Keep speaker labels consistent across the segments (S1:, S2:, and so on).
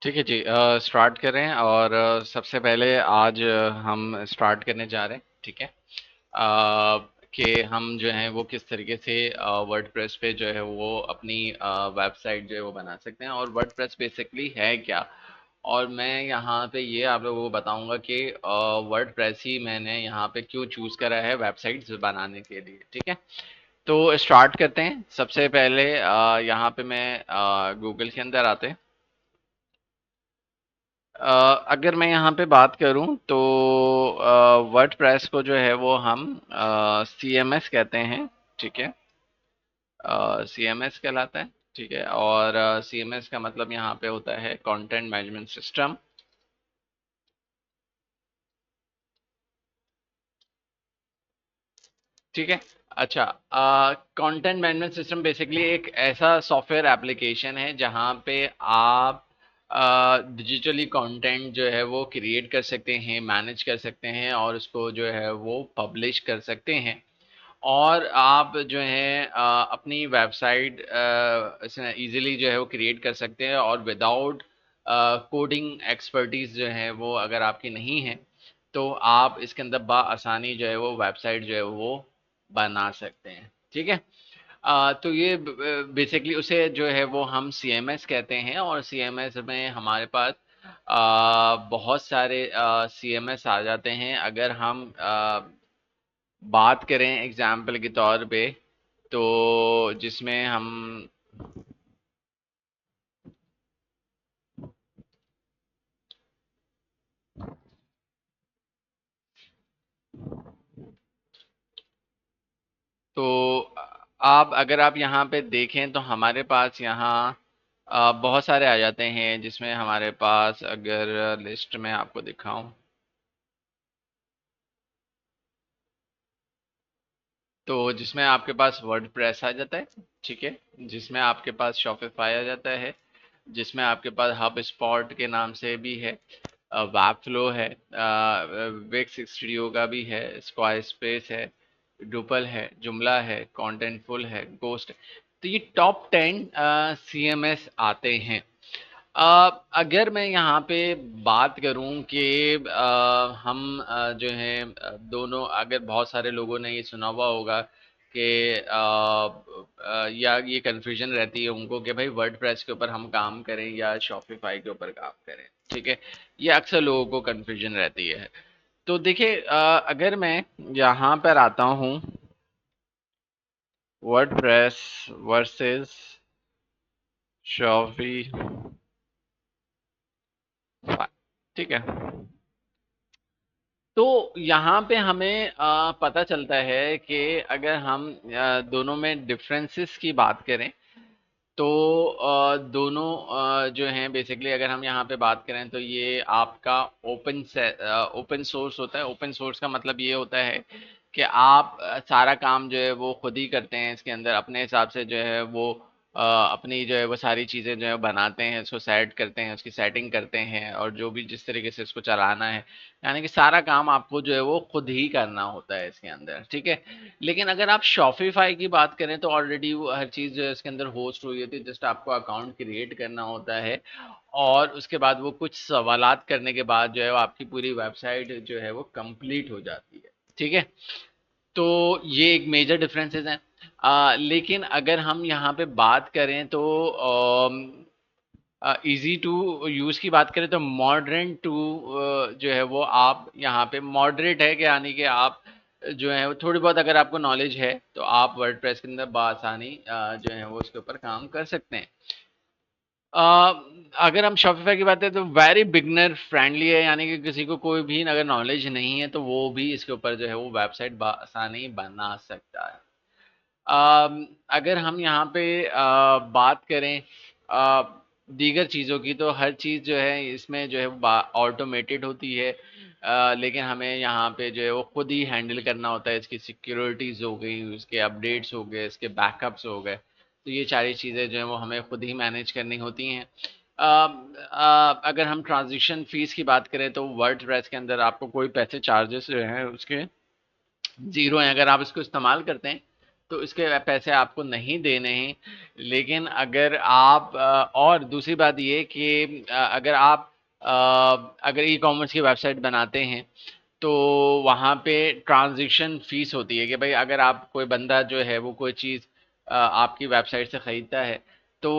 S1: ठीक है जी, स्टार्ट करें। और सबसे पहले आज हम स्टार्ट करने जा रहे हैं। ठीक है। कि हम जो है वो किस तरीके से वर्डप्रेस पे जो है वो अपनी वेबसाइट जो है वो बना सकते हैं, और वर्डप्रेस बेसिकली है क्या। और मैं यहाँ पे ये आप लोगों को बताऊंगा कि वर्डप्रेस ही मैंने यहाँ पे क्यों चूज़ करा है वेबसाइट्स बनाने के लिए। ठीक है। तो स्टार्ट करते हैं। सबसे पहले यहाँ पे मैं गूगल के अंदर आते हैं। अगर मैं यहाँ पे बात करूँ तो वर्डप्रेस को जो है वो हम CMS कहते हैं। ठीक है। CMS कहलाता है। ठीक है। और CMS का मतलब यहाँ पे होता है कंटेंट मैनेजमेंट सिस्टम। ठीक है। अच्छा, कंटेंट मैनेजमेंट सिस्टम बेसिकली एक ऐसा सॉफ्टवेयर एप्लीकेशन है जहाँ पे आप डिजिटली कंटेंट जो है वो क्रिएट कर सकते हैं, मैनेज कर सकते हैं, और उसको जो है वो पब्लिश कर सकते हैं। और आप जो है अपनी वेबसाइट इजीली जो है वो क्रिएट कर सकते हैं, और विदाउट कोडिंग एक्सपर्टीज जो है वो अगर आपकी नहीं है, तो आप इसके अंदर आसानी जो है वो वेबसाइट जो है वो बना सकते हैं। ठीक है। तो ये बेसिकली उसे जो है वो हम CMS कहते हैं, और CMS में हमारे पास बहुत सारे CMS आ जाते हैं। अगर हम बात करें एग्जाम्पल के तौर पे, तो जिसमें हम तो आप अगर आप यहाँ पे देखें तो हमारे पास यहाँ बहुत सारे आ जाते हैं, जिसमें हमारे पास अगर लिस्ट में आपको दिखाऊं तो जिसमें आपके पास वर्डप्रेस आ जाता है। ठीक है। जिसमें आपके पास शॉपिफाई आ जाता है, जिसमें आपके पास हब स्पॉट के नाम से भी है, वैबफ्लो है, विक्स स्टूडियो का भी है, स्क्वायर स्पेस है, डुपल है, जुमला है, कॉन्टेंटफुल है, गोस्ट। तो ये टॉप 10 CMS आते हैं। अगर मैं यहाँ पे बात करूँ कि हम जो है दोनों, अगर बहुत सारे लोगों ने ये सुना हुआ होगा कि या ये कन्फ्यूजन रहती है उनको कि भाई वर्डप्रेस के ऊपर हम काम करें या शॉपिफाई के ऊपर काम करें। ठीक है। ये अक्सर लोगों को कन्फ्यूजन रहती है। तो देखिए, अगर मैं यहाँ पर आता हूँ, वर्डप्रेस वर्सेस शॉपिफाई। ठीक है। तो यहाँ पे हमें पता चलता है कि अगर हम दोनों में डिफरेंसेस की बात करें, तो दोनों जो हैं बेसिकली, अगर हम यहाँ पे बात करें तो ये आपका ओपन सोर्स होता है। ओपन सोर्स का मतलब ये होता है कि आप सारा काम जो है वो खुद ही करते हैं इसके अंदर, अपने हिसाब से जो है वो अपनी जो है वो सारी चीज़ें जो है बनाते हैं, इसको सेट करते हैं, उसकी सेटिंग करते हैं, और जो भी जिस तरीके से इसको चलाना है, यानी कि सारा काम आपको जो है वो खुद ही करना होता है इसके अंदर। ठीक है। लेकिन अगर आप शॉपिफाई की बात करें तो ऑलरेडी वो हर चीज़ जो है इसके अंदर होस्ट हुई होती है, जस्ट आपको अकाउंट क्रिएट करना होता है, और उसके बाद वो कुछ सवालात करने के बाद जो है वो आपकी पूरी वेबसाइट जो है वो कंप्लीट हो जाती है। ठीक है। तो ये एक मेजर डिफरेंसेस हैं। लेकिन अगर हम यहाँ पे बात करें तो इजी टू यूज़ की बात करें तो मॉडरेट टू जो है वो आप यहाँ पे मॉडरेट है कि, यानी कि आप जो है वो थोड़ी बहुत अगर आपको नॉलेज है तो आप वर्डप्रेस के अंदर बआसानी जो है वो उसके ऊपर काम कर सकते हैं। अ, अगर हम शॉपिफाई की बात करें तो वेरी बिगनर फ्रेंडली है, यानी कि किसी को कोई भी अगर नॉलेज नहीं है तो वो भी इसके ऊपर जो है वो वेबसाइट बआसानी बना सकता है। अगर हम यहाँ पे बात करें अ, दीगर चीज़ों की, तो हर चीज़ जो है इसमें जो है ऑटोमेटेड होती है। लेकिन हमें यहाँ पे जो है वो खुद ही हैंडल करना होता है। इसकी सिक्योरिटीज़ हो गई, उसके अपडेट्स हो गए, इसके बैकअप्स हो गए, तो ये सारी चीज़ें जो है वो हमें खुद ही मैनेज करनी होती हैं। अगर हम ट्रांज़ैक्शन फ़ीस की बात करें तो वर्डप्रेस के अंदर आपको कोई पैसे चार्जेस जो हैं उसके ज़ीरो हैं, अगर आप इसको इस्तेमाल करते हैं। तो इसके पैसे आपको नहीं देने हैं। लेकिन अगर आप और दूसरी बात ये कि अगर आप अगर ई कॉमर्स की वेबसाइट बनाते हैं तो वहाँ पे ट्रांज़ैक्शन फ़ीस होती है कि भाई अगर आप कोई बंदा जो है वो कोई चीज़ आपकी वेबसाइट से ख़रीदता है तो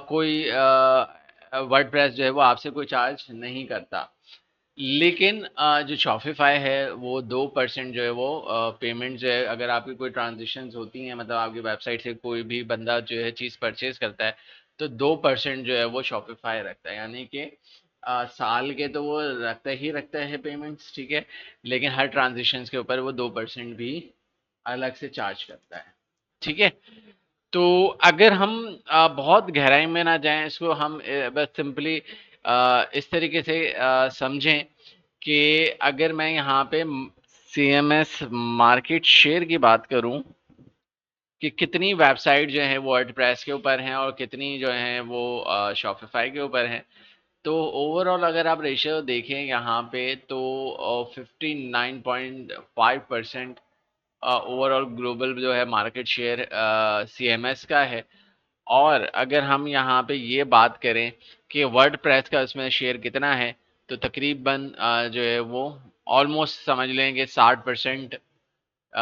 S1: कोई वर्डप्रेस जो है वो आपसे कोई चार्ज नहीं करता। लेकिन जो शॉपिफ़ाई है वो 2% जो है वो पेमेंट जो है अगर आपकी कोई ट्रांज़ैक्शंस होती हैं मतलब आपकी वेबसाइट से कोई भी बंदा जो है चीज़ परचेज़ करता है तो 2% जो है वो शॉपिफ़ाई रखता है। यानी कि साल के तो वो रखता है पेमेंट्स, ठीक है? लेकिन हर ट्रांज़ैक्शंस के ऊपर वो 2% भी अलग से चार्ज करता है, ठीक है? तो अगर हम बहुत गहराई में ना जाएं इसको हम बस सिंपली इस तरीके से समझें कि अगर मैं यहाँ पे सीएमएस मार्केट शेयर की बात करूं कि कितनी वेबसाइट जो है वो वर्डप्रेस के ऊपर हैं और कितनी जो है वो शॉपिफाई के ऊपर हैं, तो ओवरऑल अगर आप रेशियो देखें यहाँ पे तो 59.5% ओवरऑल ग्लोबल जो है मार्केट शेयर सीएमएस का है। और अगर हम यहाँ पे ये बात करें कि वर्डप्रेस का इसमें शेयर कितना है तो तकरीबन जो है वो ऑलमोस्ट समझ लें कि 60%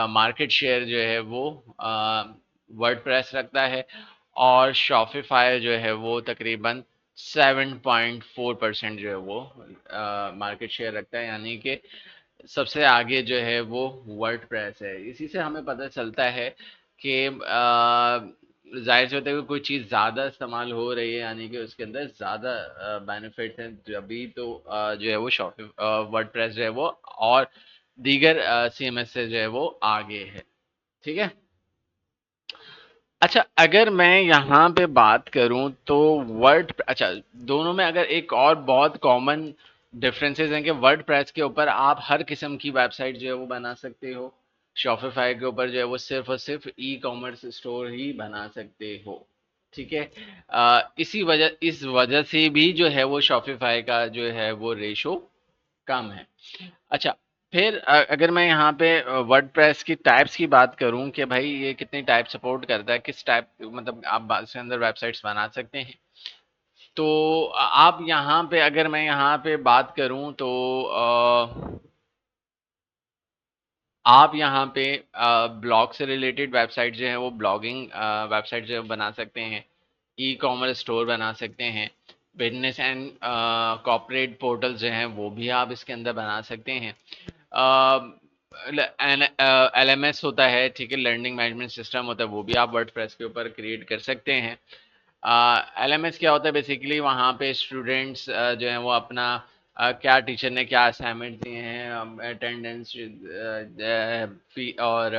S1: मार्केट शेयर जो है वो वर्डप्रेस रखता है और शॉपिफाई जो है वो तकरीबन 7.4% जो है वो मार्केट शेयर रखता है। यानी कि सबसे आगे जो है वो वर्डप्रेस है। इसी से हमें पता चलता है कि जाहिर सी बात है कि कोई चीज़ ज़्यादा इस्तेमाल हो रही है यानी कि उसके अंदर ज़्यादा बेनिफिट्स हैं, जभी तो जो है वो शॉपि वर्डप्रेस जो है वो और दीगर सीएमएस से जो है वो आगे है, ठीक है? अच्छा, अगर मैं यहाँ पे बात करूँ तो वर्ड अच्छा, दोनों में अगर एक और बहुत कॉमन डिफरेंसेस हैं कि वर्डप्रेस के ऊपर आप हर किस्म की वेबसाइट जो है वो बना सकते हो। शॉपिफाई के ऊपर जो है वो सिर्फ और सिर्फ ई कॉमर्स स्टोर ही बना सकते हो, ठीक है? इस वजह से भी जो है वो शॉपिफाई का जो है वो रेशो कम है। अच्छा, फिर अगर मैं यहाँ पे वर्डप्रेस की टाइप्स की बात करूँ कि भाई ये कितनी टाइप सपोर्ट करता है, किस टाइप मतलब आप इसके अंदर वेबसाइट्स बना सकते हैं। तो आप यहाँ पे अगर मैं यहाँ पे बात करूँ तो आप यहाँ पे ब्लॉग से रिलेटेड वेबसाइट जो है वो ब्लॉगिंग वेबसाइट जो है बना सकते हैं। ई कॉमर्स स्टोर बना सकते हैं। बिजनेस एंड कॉर्पोरेट पोर्टल जो हैं वो भी आप इसके अंदर बना सकते हैं। एलएमएस होता है, ठीक है, लर्निंग मैनेजमेंट सिस्टम होता है, वो भी आप वर्डप्रेस के ऊपर क्रिएट कर सकते हैं। एलएमएस क्या होता है बेसिकली, वहाँ पे स्टूडेंट्स जो हैं वो अपना क्या टीचर ने क्या असाइनमेंट दिए हैं, अटेंडेंस फी और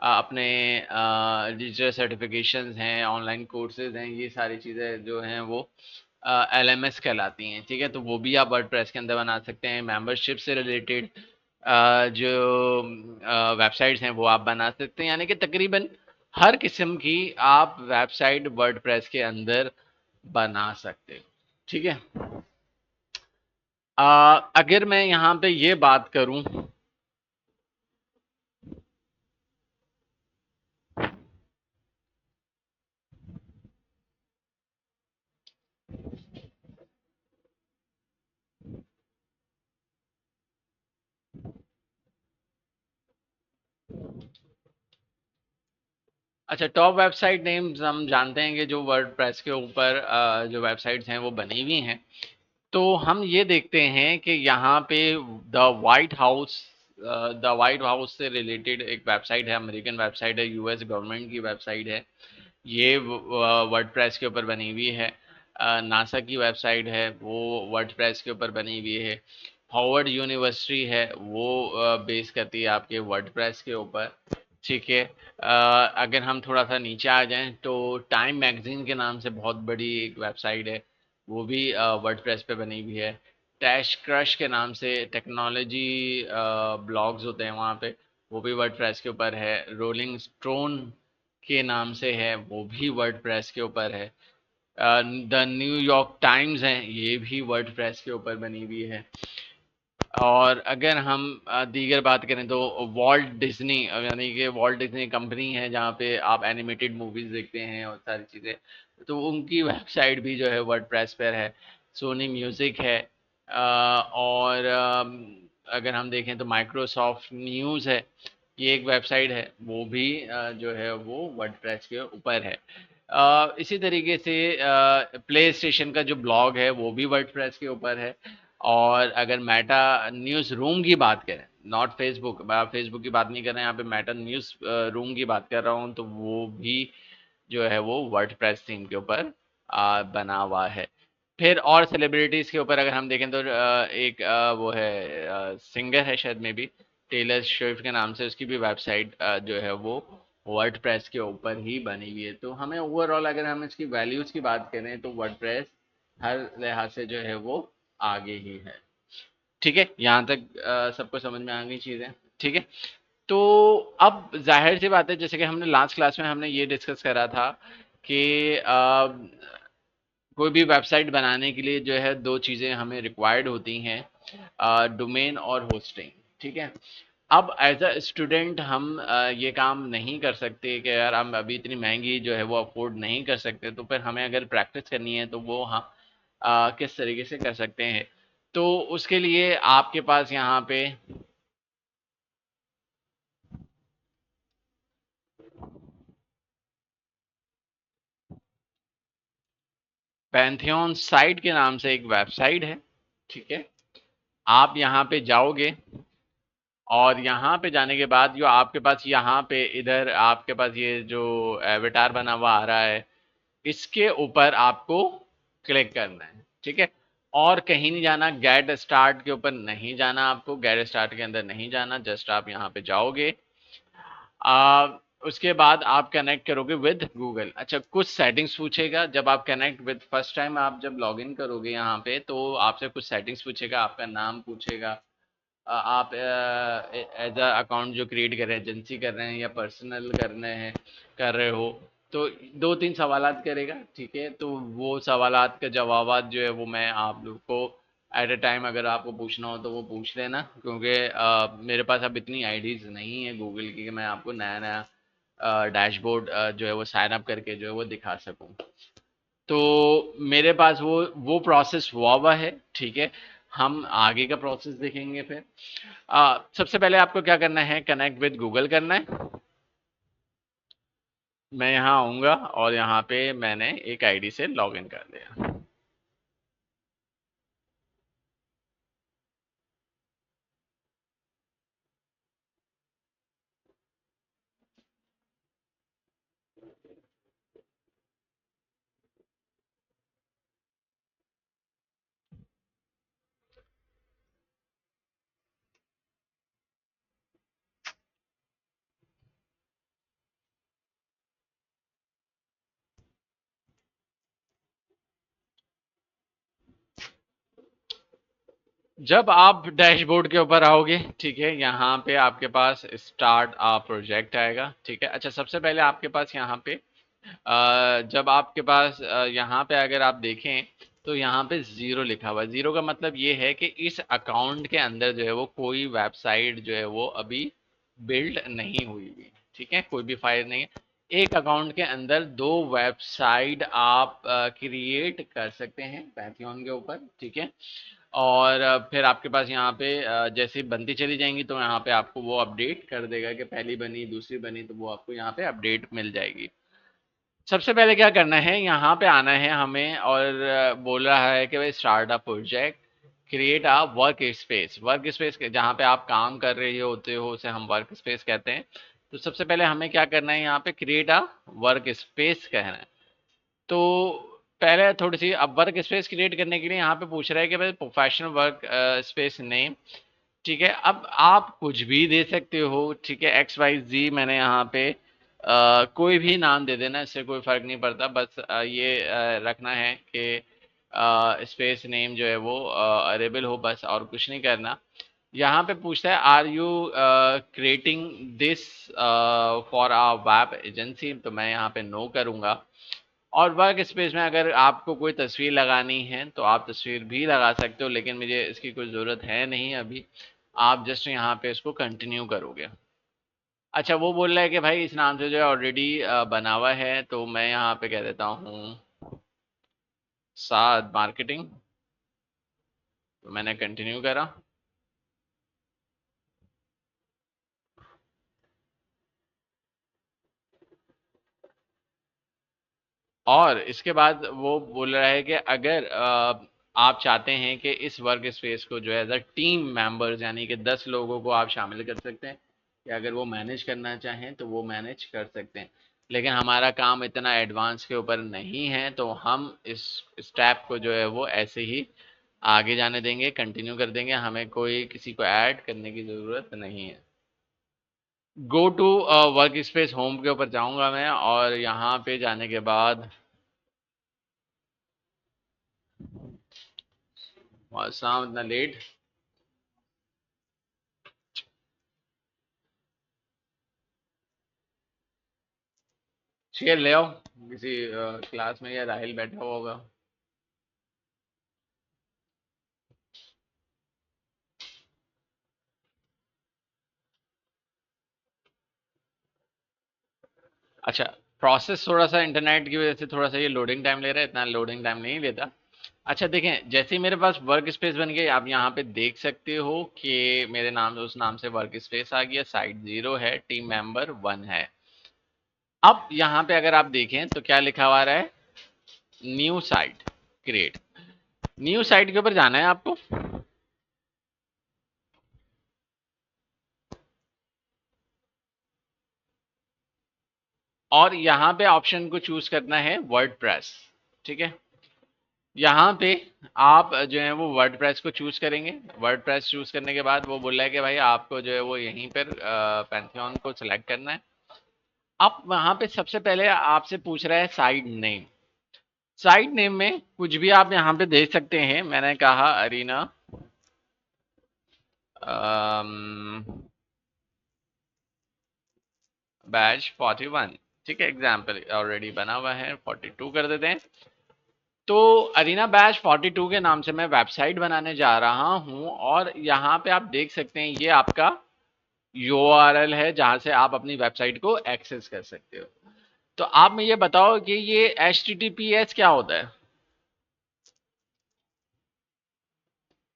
S1: अपने डिजिटल सर्टिफिकेशंस हैं, ऑनलाइन कोर्सेज हैं, ये सारी चीज़ें जो हैं वो एलएमएस कहलाती हैं, ठीक है? तो वो भी आप वर्डप्रेस के अंदर बना सकते हैं। मेंबरशिप से रिलेटेड जो वेबसाइट्स हैं वो आप बना सकते हैं। यानी कि तकरीबन हर किस्म की आप वेबसाइट वर्डप्रेस के अंदर बना सकते हो, ठीक है? अगर मैं यहाँ पे ये बात करूँ, अच्छा, टॉप वेबसाइट नेम्स हम जानते हैं कि जो वर्डप्रेस के ऊपर जो वेबसाइट्स हैं वो बनी हुई हैं। तो हम ये देखते हैं कि यहाँ पे द वाइट हाउस से रिलेटेड एक वेबसाइट है, अमेरिकन वेबसाइट है, यूएस गवर्नमेंट की वेबसाइट है। ये वर्डप्रेस के ऊपर बनी हुई है। नासा की वेबसाइट है वो वर्डप्रेस के ऊपर बनी हुई है। हार्वर्ड यूनिवर्सिटी है वो बेस करती है आपके वर्डप्रेस के ऊपर, ठीक है? अगर हम थोड़ा सा नीचे आ जाएं तो टाइम मैगजीन के नाम से बहुत बड़ी एक वेबसाइट है, वो भी वर्डप्रेस पे बनी हुई है। टैश क्रश के नाम से टेक्नोलॉजी ब्लॉग्स होते हैं वहाँ पे, वो भी वर्डप्रेस के ऊपर है। रोलिंग स्टोन के नाम से है, वो भी वर्डप्रेस के ऊपर है। द न्यूयॉर्क टाइम्स है, ये भी वर्डप्रेस के ऊपर बनी हुई है। और अगर हम दीगर बात करें तो वॉल्ट डिज्नी, यानी कि वॉल्ट डिज्नी कंपनी है जहाँ पे आप एनिमेटेड मूवीज देखते हैं और सारी चीज़ें, तो उनकी वेबसाइट भी जो है वर्डप्रेस पर है। सोनी म्यूज़िक है, और अगर हम देखें तो माइक्रोसॉफ्ट न्यूज़ है, ये एक वेबसाइट है, वो भी जो है वो वर्डप्रेस के ऊपर है। इसी तरीके से प्ले स्टेशन का जो ब्लॉग है वो भी वर्डप्रेस के ऊपर है। और अगर मेटा न्यूज़ रूम की बात करें, नॉट फेसबुक, मैं फेसबुक की बात नहीं कर रहे हैं यहाँ पे, मेटा न्यूज़ रूम की बात कर रहा हूँ, तो वो भी जो है वो वर्डप्रेस थीम के ऊपर बना हुआ है। फिर और सेलिब्रिटीज़ के ऊपर अगर हम देखें तो एक वो है, सिंगर है शायद में भी, टेलर स्विफ्ट के नाम से, उसकी भी वेबसाइट जो है वो वर्डप्रेस के ऊपर ही बनी हुई है। तो हमें ओवरऑल अगर हम इसकी वैल्यूज़ की बात करें तो वर्डप्रेस हर लिहाज से जो है वो आगे ही है। ठीक है, यहाँ तक सबको समझ में आ गई चीज़ें। ठीक है, तो अब जाहिर सी बात है, जैसे कि हमने लास्ट क्लास में हमने ये डिस्कस करा था कि कोई भी वेबसाइट बनाने के लिए जो है दो चीज़ें हमें रिक्वायर्ड होती हैं, डोमेन और होस्टिंग। ठीक है, अब एज अ स्टूडेंट हम ये काम नहीं कर सकते कि यार हम अभी इतनी महंगी जो है वो अफोर्ड नहीं कर सकते, तो फिर हमें अगर प्रैक्टिस करनी है तो वो हम किस तरीके से कर सकते हैं। तो उसके लिए आपके पास यहाँ पे पैंथियन साइट के नाम से एक वेबसाइट है। ठीक है, आप यहाँ पे जाओगे और यहाँ पे जाने के बाद जो आपके पास यहाँ पे इधर आपके पास ये जो एवेटार बना हुआ आ रहा है, इसके ऊपर आपको क्लिक करना है। ठीक है, और कहीं नहीं जाना, गेट स्टार्ट के ऊपर नहीं जाना, आपको गेट स्टार्ट के अंदर नहीं जाना, जस्ट आप यहाँ पे जाओगे। आ, उसके बाद आप कनेक्ट करोगे विद गूगल। अच्छा, कुछ सेटिंग्स पूछेगा जब आप कनेक्ट विद, फर्स्ट टाइम आप जब लॉगिन करोगे यहाँ पे तो आपसे कुछ सेटिंग्स पूछेगा, आपका नाम पूछेगा, आप एज अ अकाउंट जो क्रिएट कर रहे हैं, एजेंसी कर रहे हैं या पर्सनल करने हैं, कर रहे हो, तो दो तीन सवालात करेगा। ठीक है, तो वो सवालात का जवाबात जो है वो मैं आप लोग को एट अ टाइम अगर आपको पूछना हो तो वो पूछ लेना, क्योंकि मेरे पास अब इतनी आईडीज नहीं है गूगल की कि मैं आपको नया नया डैशबोर्ड जो है वो साइन अप करके जो है वो दिखा सकूं। तो मेरे पास वो प्रोसेस हुआ हुआ है। ठीक है, हम आगे का प्रोसेस देखेंगे फिर। सबसे पहले आपको क्या करना है, कनेक्ट विद गूगल करना है। मैं यहाँ आऊँगा और यहाँ पे मैंने एक आईडी से लॉगिन कर दिया। जब आप डैशबोर्ड के ऊपर आओगे, ठीक है, यहाँ पे आपके पास स्टार्ट आ प्रोजेक्ट आएगा। ठीक है, अच्छा, सबसे पहले आपके पास यहाँ पे जब आपके पास यहाँ पे अगर आप देखें तो यहाँ पे ज़ीरो लिखा हुआ है। ज़ीरो का मतलब ये है कि इस अकाउंट के अंदर जो है वो कोई वेबसाइट जो है वो अभी बिल्ड नहीं हुई हुई। ठीक है, कोई भी फाइल नहीं है। एक अकाउंट के अंदर दो वेबसाइट आप क्रिएट कर सकते हैं पैथियन के ऊपर। ठीक है, और फिर आपके पास यहाँ पे जैसे ही बनती चली जाएंगी तो यहाँ पे आपको वो अपडेट कर देगा कि पहली बनी, दूसरी बनी, तो वो आपको यहाँ पे अपडेट मिल जाएगी। सबसे पहले क्या करना है, यहाँ पे आना है हमें और बोल रहा है कि भाई start a project, create a work space. Work space जहाँ पे आप काम कर रहे होते हो उसे हम वर्क स्पेस कहते हैं। तो सबसे पहले हमें क्या करना है, यहाँ पे क्रिएट अ वर्क स्पेस कहना है। तो पहले थोड़ी सी, अब वर्क स्पेस क्रिएट करने के लिए यहाँ पे पूछ रहा है कि भाई प्रोफेशनल वर्क स्पेस नेम। ठीक है, अब आप कुछ भी दे सकते हो। ठीक है, एक्स वाई जी मैंने यहाँ पे कोई भी नाम दे देना, इससे कोई फर्क नहीं पड़ता, बस ये रखना है कि स्पेस नेम जो है वो अरेबल हो, बस और कुछ नहीं करना। यहाँ पे पूछता है are you creating this for a web agency, तो मैं यहाँ पे नो करूँगा। और वर्क स्पेस में अगर आपको कोई तस्वीर लगानी है तो आप तस्वीर भी लगा सकते हो, लेकिन मुझे इसकी कोई ज़रूरत है नहीं अभी। आप जस्ट यहाँ पे इसको कंटिन्यू करोगे। अच्छा, वो बोल रहा है कि भाई इस नाम से जो है ऑलरेडी बना हुआ है, तो मैं यहाँ पे कह देता हूँ साद मार्केटिंग। तो मैंने कंटिन्यू करा। और इसके बाद वो बोल रहा है कि अगर आप चाहते हैं कि इस वर्क स्पेस को जो है एज अ टीम मेंबर्स, यानी कि 10 लोगों को आप शामिल कर सकते हैं, कि अगर वो मैनेज करना चाहें तो वो मैनेज कर सकते हैं। लेकिन हमारा काम इतना एडवांस के ऊपर नहीं है, तो हम इस स्टेप को जो है वो ऐसे ही आगे जाने देंगे, कंटिन्यू कर देंगे। हमें कोई किसी को ऐड करने की ज़रूरत नहीं है। Go to workspace home के ऊपर जाऊंगा मैं, और यहाँ पे जाने के बाद मौसम इतना लेट। चेयर ले आओ, किसी क्लास में या राहिल बैठा हुआ होगा। अच्छा, प्रोसेस थोड़ा सा इंटरनेट की वजह से थोड़ा सा ये लोडिंग टाइम ले रहा है, इतना लोडिंग टाइम नहीं लेता। अच्छा देखें, जैसे ही मेरे पास वर्क स्पेस बन गई, आप यहाँ पे देख सकते हो कि मेरे नाम से उस नाम से वर्क स्पेस आ गया, साइट 0 है, टीम मेंबर 1 है। अब यहाँ पे अगर आप देखें तो क्या लिखा हुआ आ रहा है, new site create. New site के ऊपर जाना है आपको, और यहाँ पे ऑप्शन को चूज करना है वर्डप्रेस। ठीक है, यहाँ पे आप जो है वो वर्डप्रेस को चूज करेंगे। वर्डप्रेस चूज करने के बाद वो बोल रहा है कि भाई आपको जो है वो यहीं पर पैंथियन को सिलेक्ट करना है। अब वहाँ पे सबसे पहले आपसे पूछ रहा है साइट नेम। साइट नेम में कुछ भी आप यहाँ पे देख सकते हैं। मैंने कहा अरीना बैच 41। ठीक है, एग्जाम्पल ऑलरेडी बना हुआ है, 42 कर देते हैं। तो अरीना बैच 42 के नाम से मैं वेबसाइट बनाने जा रहा हूँ, और यहाँ पे आप देख सकते हैं ये आपका यूआरएल है जहाँ से आप अपनी वेबसाइट को एक्सेस कर सकते हो। तो आप मुझे बताओ कि ये HTTPS क्या होता है।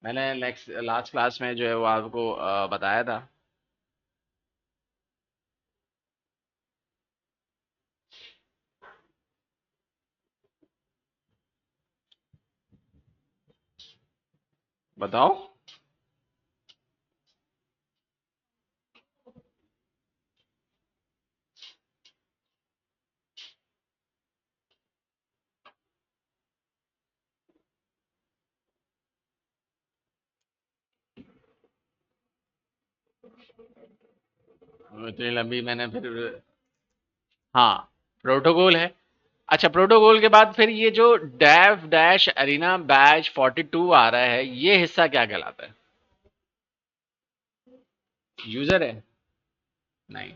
S1: मैंने नेक्स्ट लास्ट क्लास में जो है वो आपको बताया था। बताओ। इतनी लंबी मैंने फिर, हाँ, प्रोटोकॉल है। अच्छा, प्रोटोकॉल के बाद फिर ये जो डेव डैश अरीना बैच 42 आ रहा है, ये हिस्सा क्या कहलाता है। यूजर है। नहीं,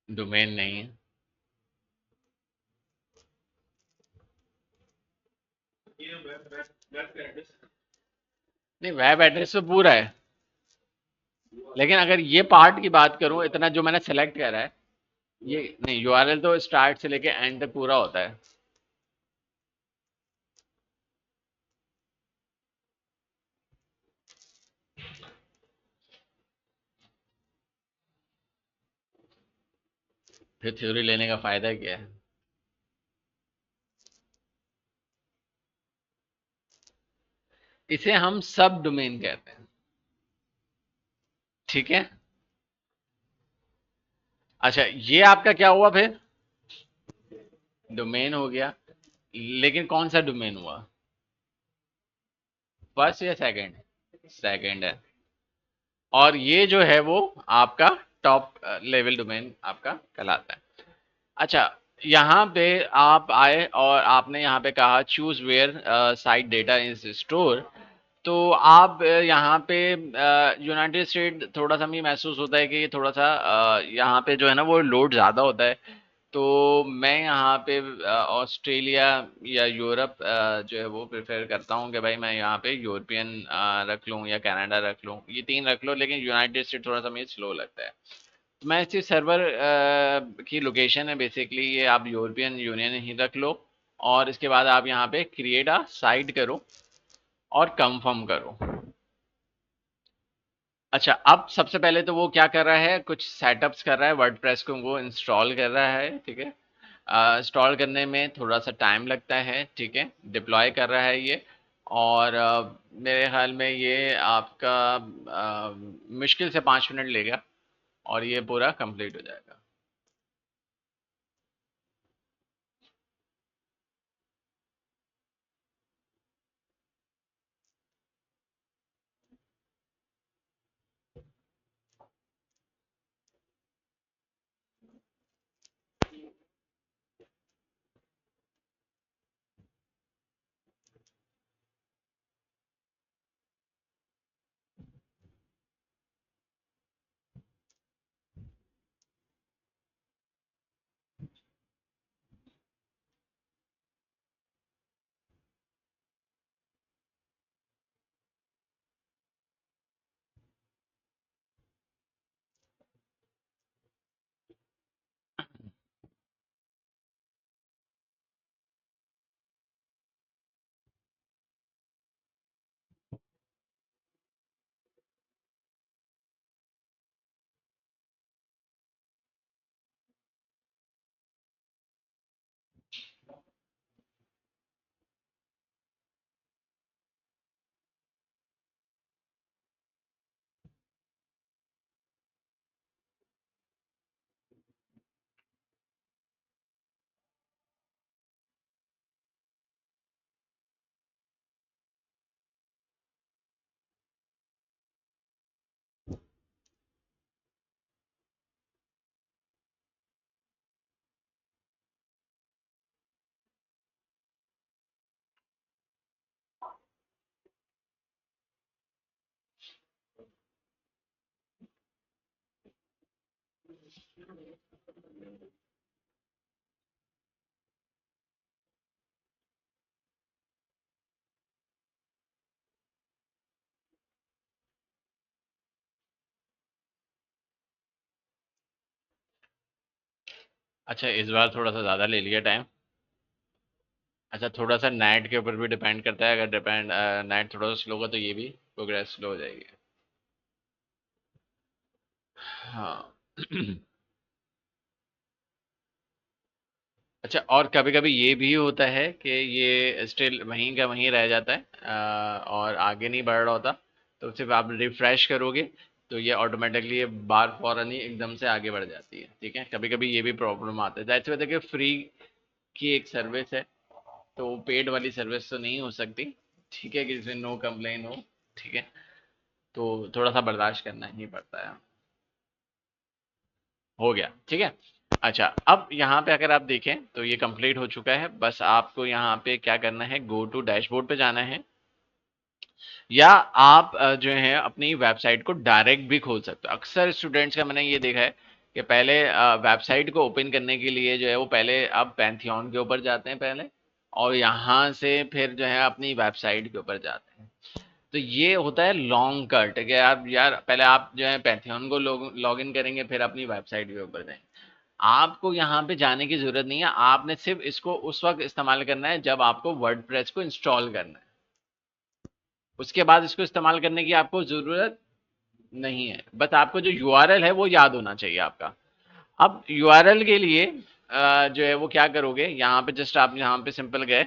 S1: डोमेन नहीं है। नहीं, वेब एड्रेस तो पूरा है, लेकिन अगर ये पार्ट की बात करूं, इतना जो मैंने सेलेक्ट करा है, ये नहीं, यूआरएल तो स्टार्ट से लेके एंड तक पूरा होता है। फिर थ्योरी लेने का फायदा क्या है। इसे हम सब डोमेन कहते हैं। ठीक है। अच्छा, ये आपका क्या हुआ फिर, डोमेन हो गया, लेकिन कौन सा डोमेन हुआ, फर्स्ट या सेकंड। सेकंड है। और ये जो है वो आपका टॉप लेवल डोमेन आपका कहलाता है। अच्छा, यहाँ पे आप आए और आपने यहाँ पे कहा choose where site data is store. तो आप यहाँ पे यूनाइटेड स्टेट थोड़ा सा मुझे महसूस होता है कि ये थोड़ा सा यहाँ पे जो है ना वो लोड ज़्यादा होता है। तो मैं यहाँ पे ऑस्ट्रेलिया या यूरोप जो है वो प्रेफर करता हूँ कि भाई मैं यहाँ पे यूरोपियन रख लूँ या कनाडा रख लूँ, ये तीन रख लो, लेकिन यूनाइटेड स्टेट थोड़ा सा मुझे स्लो लगता है। तो मैं इसी सर्वर की लोकेशन है बेसिकली, ये आप यूरोपियन यूनियन ही रख लो, और इसके बाद आप यहाँ पे क्रिएट अ साइट करो और कंफर्म करो। अच्छा, अब सबसे पहले तो वो क्या कर रहा है, कुछ सेटअप्स कर रहा है, वर्डप्रेस को वो इंस्टॉल कर रहा है, ठीक है। इंस्टॉल करने में थोड़ा सा टाइम लगता है, ठीक है, डिप्लॉय कर रहा है ये। और मेरे ख्याल में ये आपका मुश्किल से 5 मिनट लेगा और ये पूरा कंप्लीट हो जाएगा। अच्छा, इस बार थोड़ा सा ज़्यादा ले लिया टाइम। अच्छा, थोड़ा सा नेट के ऊपर भी डिपेंड करता है, अगर डिपेंड नेट थोड़ा सा स्लो होगा तो ये भी प्रोग्रेस स्लो हो जाएगी। हाँ। अच्छा, और कभी कभी ये भी होता है कि ये स्टिल वहीं का वहीं रह जाता है, और आगे नहीं बढ़ रहा होता। तो सिर्फ आप रिफ्रेश करोगे तो ये ऑटोमेटिकली ये बार फौरन ही एकदम से आगे बढ़ जाती है, ठीक है। कभी कभी ये भी प्रॉब्लम आता है, दैट्स व्हाई देखिए फ्री की एक सर्विस है, तो पेड वाली सर्विस तो नहीं हो सकती, ठीक है, कि जिसमें नो कंप्लेन हो, ठीक है। तो थोड़ा सा बर्दाश्त करना ही पड़ता है। हो गया, ठीक है। अच्छा, अब यहाँ पे अगर आप देखें तो ये कंप्लीट हो चुका है, बस आपको यहाँ पे क्या करना है, गो टू डैशबोर्ड पे जाना है, या आप जो है अपनी वेबसाइट को डायरेक्ट भी खोल सकते हो। अक्सर स्टूडेंट्स का मैंने ये देखा है कि पहले वेबसाइट को ओपन करने के लिए जो है वो पहले आप पैंथियन के ऊपर जाते हैं पहले, और यहाँ से फिर जो है अपनी वेबसाइट के ऊपर जाते हैं। तो ये होता है लॉन्ग कट, कि आप यार पहले आप जो है पैंथियन को लॉग इन करेंगे, फिर अपनी वेबसाइट के ऊपर जाएंगे। आपको यहाँ पे जाने की जरूरत नहीं है, आपने सिर्फ इसको उस वक्त इस्तेमाल करना है जब आपको वर्डप्रेस को इंस्टॉल करना है। उसके बाद इसको इस्तेमाल करने की आपको जरूरत नहीं है, बस आपको जो यूआरएल है वो याद होना चाहिए आपका। अब यूआरएल के लिए जो है वो क्या करोगे, यहाँ पे जस्ट आप यहाँ पे सिंपल गए,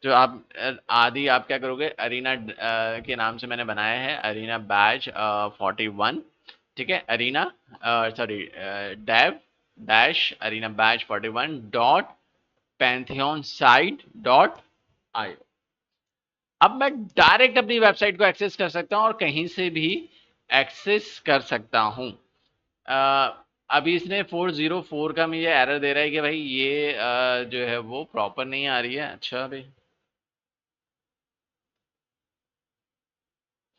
S1: जो आप आदि आप क्या करोगे, अरीना के नाम से मैंने बनाया है, अरीना बैच 41, ठीक है, arena sorry dev dash arena batch 41 dot pantheon site dot io. अब मैं डायरेक्ट अपनी वेबसाइट को एक्सेस कर सकता हूँ और कहीं से भी एक्सेस कर सकता हूँ। अभी इसने 404 का मुझे एरर दे रहा है कि भाई ये जो है वो प्रॉपर नहीं आ रही है। अच्छा भाई,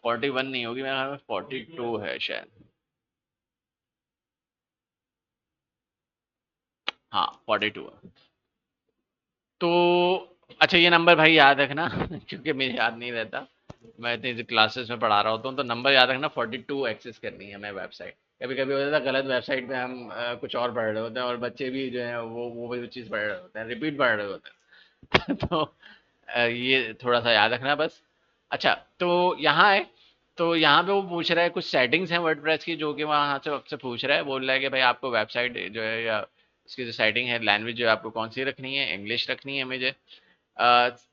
S1: 41 नहीं होगी, मेरे ख्याल में 42 है शायद। हाँ 42 है। तो अच्छा, ये नंबर भाई याद रखना क्योंकि मुझे याद नहीं रहता, मैं इतनी क्लासेस में पढ़ा रहा होता हूँ, तो नंबर याद रखना, 42 एक्सेस करनी है हमें वेबसाइट। कभी कभी हो जाता है गलत वेबसाइट पे हम कुछ और पढ़ रहे होते हैं, और बच्चे भी जो है वो चीज़ पढ़ रहे होते हैं, रिपीट पढ़ रहे होते हैं तो ये थोड़ा सा याद रखना बस। अच्छा, तो यहाँ है, तो यहाँ पे वो पूछ रहा है कुछ सेटिंग्स हैं वर्डप्रेस की, जो कि वहाँ से आपसे पूछ रहा है, बोल रहा है कि भाई आपको वेबसाइट जो है या इसकी जो सेटिंग है, लैंग्वेज जो है आपको कौन सी रखनी है, इंग्लिश रखनी है मुझे।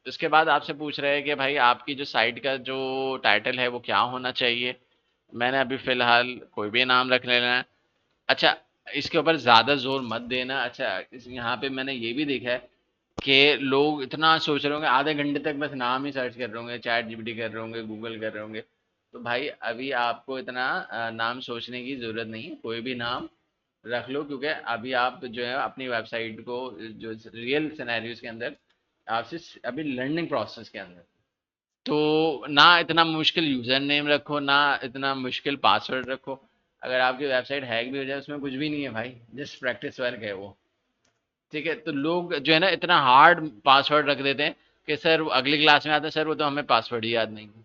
S1: उसके बाद आपसे पूछ रहे हैं कि भाई आपकी जो साइट का जो टाइटल है वो क्या होना चाहिए। मैंने अभी फिलहाल कोई भी नाम रख लेना है। अच्छा, इसके ऊपर ज़्यादा जोर मत देना। अच्छा, यहाँ पे मैंने ये भी देखा है कि लोग इतना सोच रहे होंगे, आधे घंटे तक बस नाम ही सर्च कर रहे होंगे, चैट जीपीटी कर रहे होंगे, गूगल कर रहे होंगे। तो भाई अभी आपको इतना नाम सोचने की ज़रूरत नहीं है, कोई भी नाम रख लो, क्योंकि अभी आप जो है अपनी वेबसाइट को जो रियल सिनेरियोज के अंदर आपसे अभी लर्निंग प्रोसेस के अंदर, तो ना इतना मुश्किल यूजर नेम रखो, ना इतना मुश्किल पासवर्ड रखो। अगर आपकी वेबसाइट हैक भी हो जाए उसमें कुछ भी नहीं है भाई, जस्ट प्रैक्टिस वर्क है वो। ठीक है, तो लोग जो है ना इतना हार्ड पासवर्ड रख देते हैं कि सर अगली क्लास में आते हैं, सर वो तो हमें पासवर्ड ही याद नहीं है।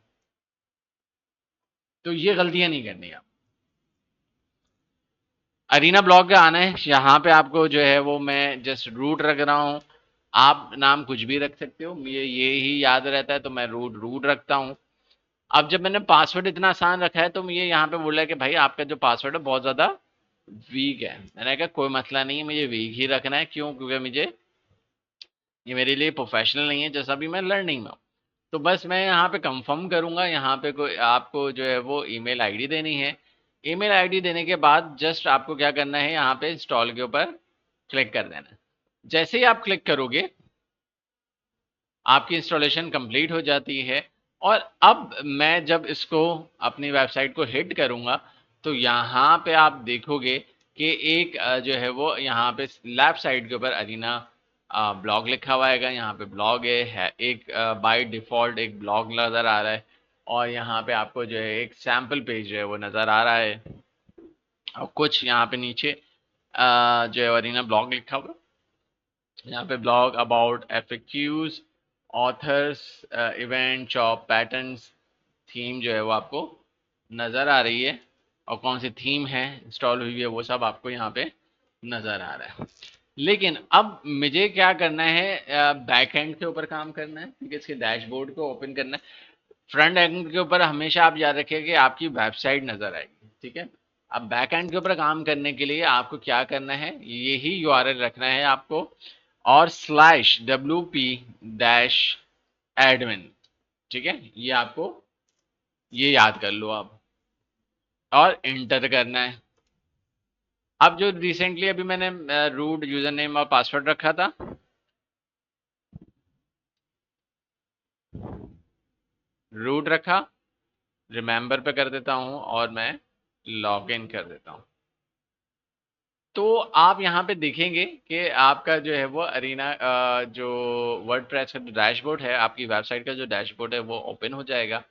S1: तो ये गलतियां नहीं करनी आप। अरीना ब्लॉग का आना है, यहाँ पे आपको जो है वो मैं जस्ट रूट रख रहा हूँ। आप नाम कुछ भी रख सकते हो, ये ही याद रहता है, तो मैं रूट रूट रखता हूँ। अब जब मैंने पासवर्ड इतना आसान रखा है, तो ये यहाँ पे बोला है कि भाई आपका जो पासवर्ड है बहुत ज़्यादा वीक है। मैंने कहा कोई मसला नहीं है, मुझे वीक ही रखना है, क्यों? क्योंकि मुझे ये मेरे लिए प्रोफेशनल नहीं है, जैसा भी मैं लर्निंग में हूँ। तो बस मैं यहाँ पे कंफर्म करूँगा, यहाँ पे कोई आपको जो है वो ईमेल आईडी देनी है। ईमेल आईडी देने के बाद जस्ट आपको क्या करना है, यहाँ पे इंस्टॉल के ऊपर क्लिक कर देना है। जैसे ही आप क्लिक करोगे, आपकी इंस्टॉलेशन कंप्लीट हो जाती है। और अब मैं जब इसको अपनी वेबसाइट को हिट करूँगा, तो यहाँ पे आप देखोगे कि एक जो है वो यहाँ पे लेफ्ट साइड के ऊपर अरीना ब्लॉग लिखा हुआ है। यहाँ पे ब्लॉग है एक बाय डिफ़ॉल्ट एक ब्लॉग नज़र आ रहा है, और यहाँ पे आपको जो है एक सैम्पल पेज जो है वो नज़र आ रहा है, और कुछ यहाँ पे नीचे जो है अरीना ब्लॉग लिखा हुआ है। यहाँ पे blog about FAQs, authors, event, job patterns, theme जो है वो आपको नज़र आ रही है, और कौन सी थीम है इंस्टॉल हुई है वो सब आपको यहाँ पे नज़र आ रहा है। लेकिन अब मुझे क्या करना है, बैक एंड के ऊपर काम करना है, ठीक है, इसके डैशबोर्ड को ओपन करना है। फ्रंट एंड के ऊपर हमेशा आप याद रखिए कि आपकी वेबसाइट नज़र आएगी, ठीक है। अब बैक एंड के ऊपर काम करने के लिए आपको क्या करना है, यही यूआरएल रखना है आपको, और स्लैश WP डैश एडमिन, ठीक है, ये आपको ये याद कर लो आप, और इंटर करना है। अब जो रिसेंटली अभी मैंने रूट यूजर नेम और पासवर्ड रखा था, रूट रखा, रिमेंबर पे कर देता हूँ, और मैं लॉग इन कर देता हूँ। तो आप यहाँ पे देखेंगे कि आपका जो है वो अरीना जो वर्डप्रेस का जो डैशबोर्ड है, आपकी वेबसाइट का जो डैशबोर्ड है वो ओपन हो जाएगा।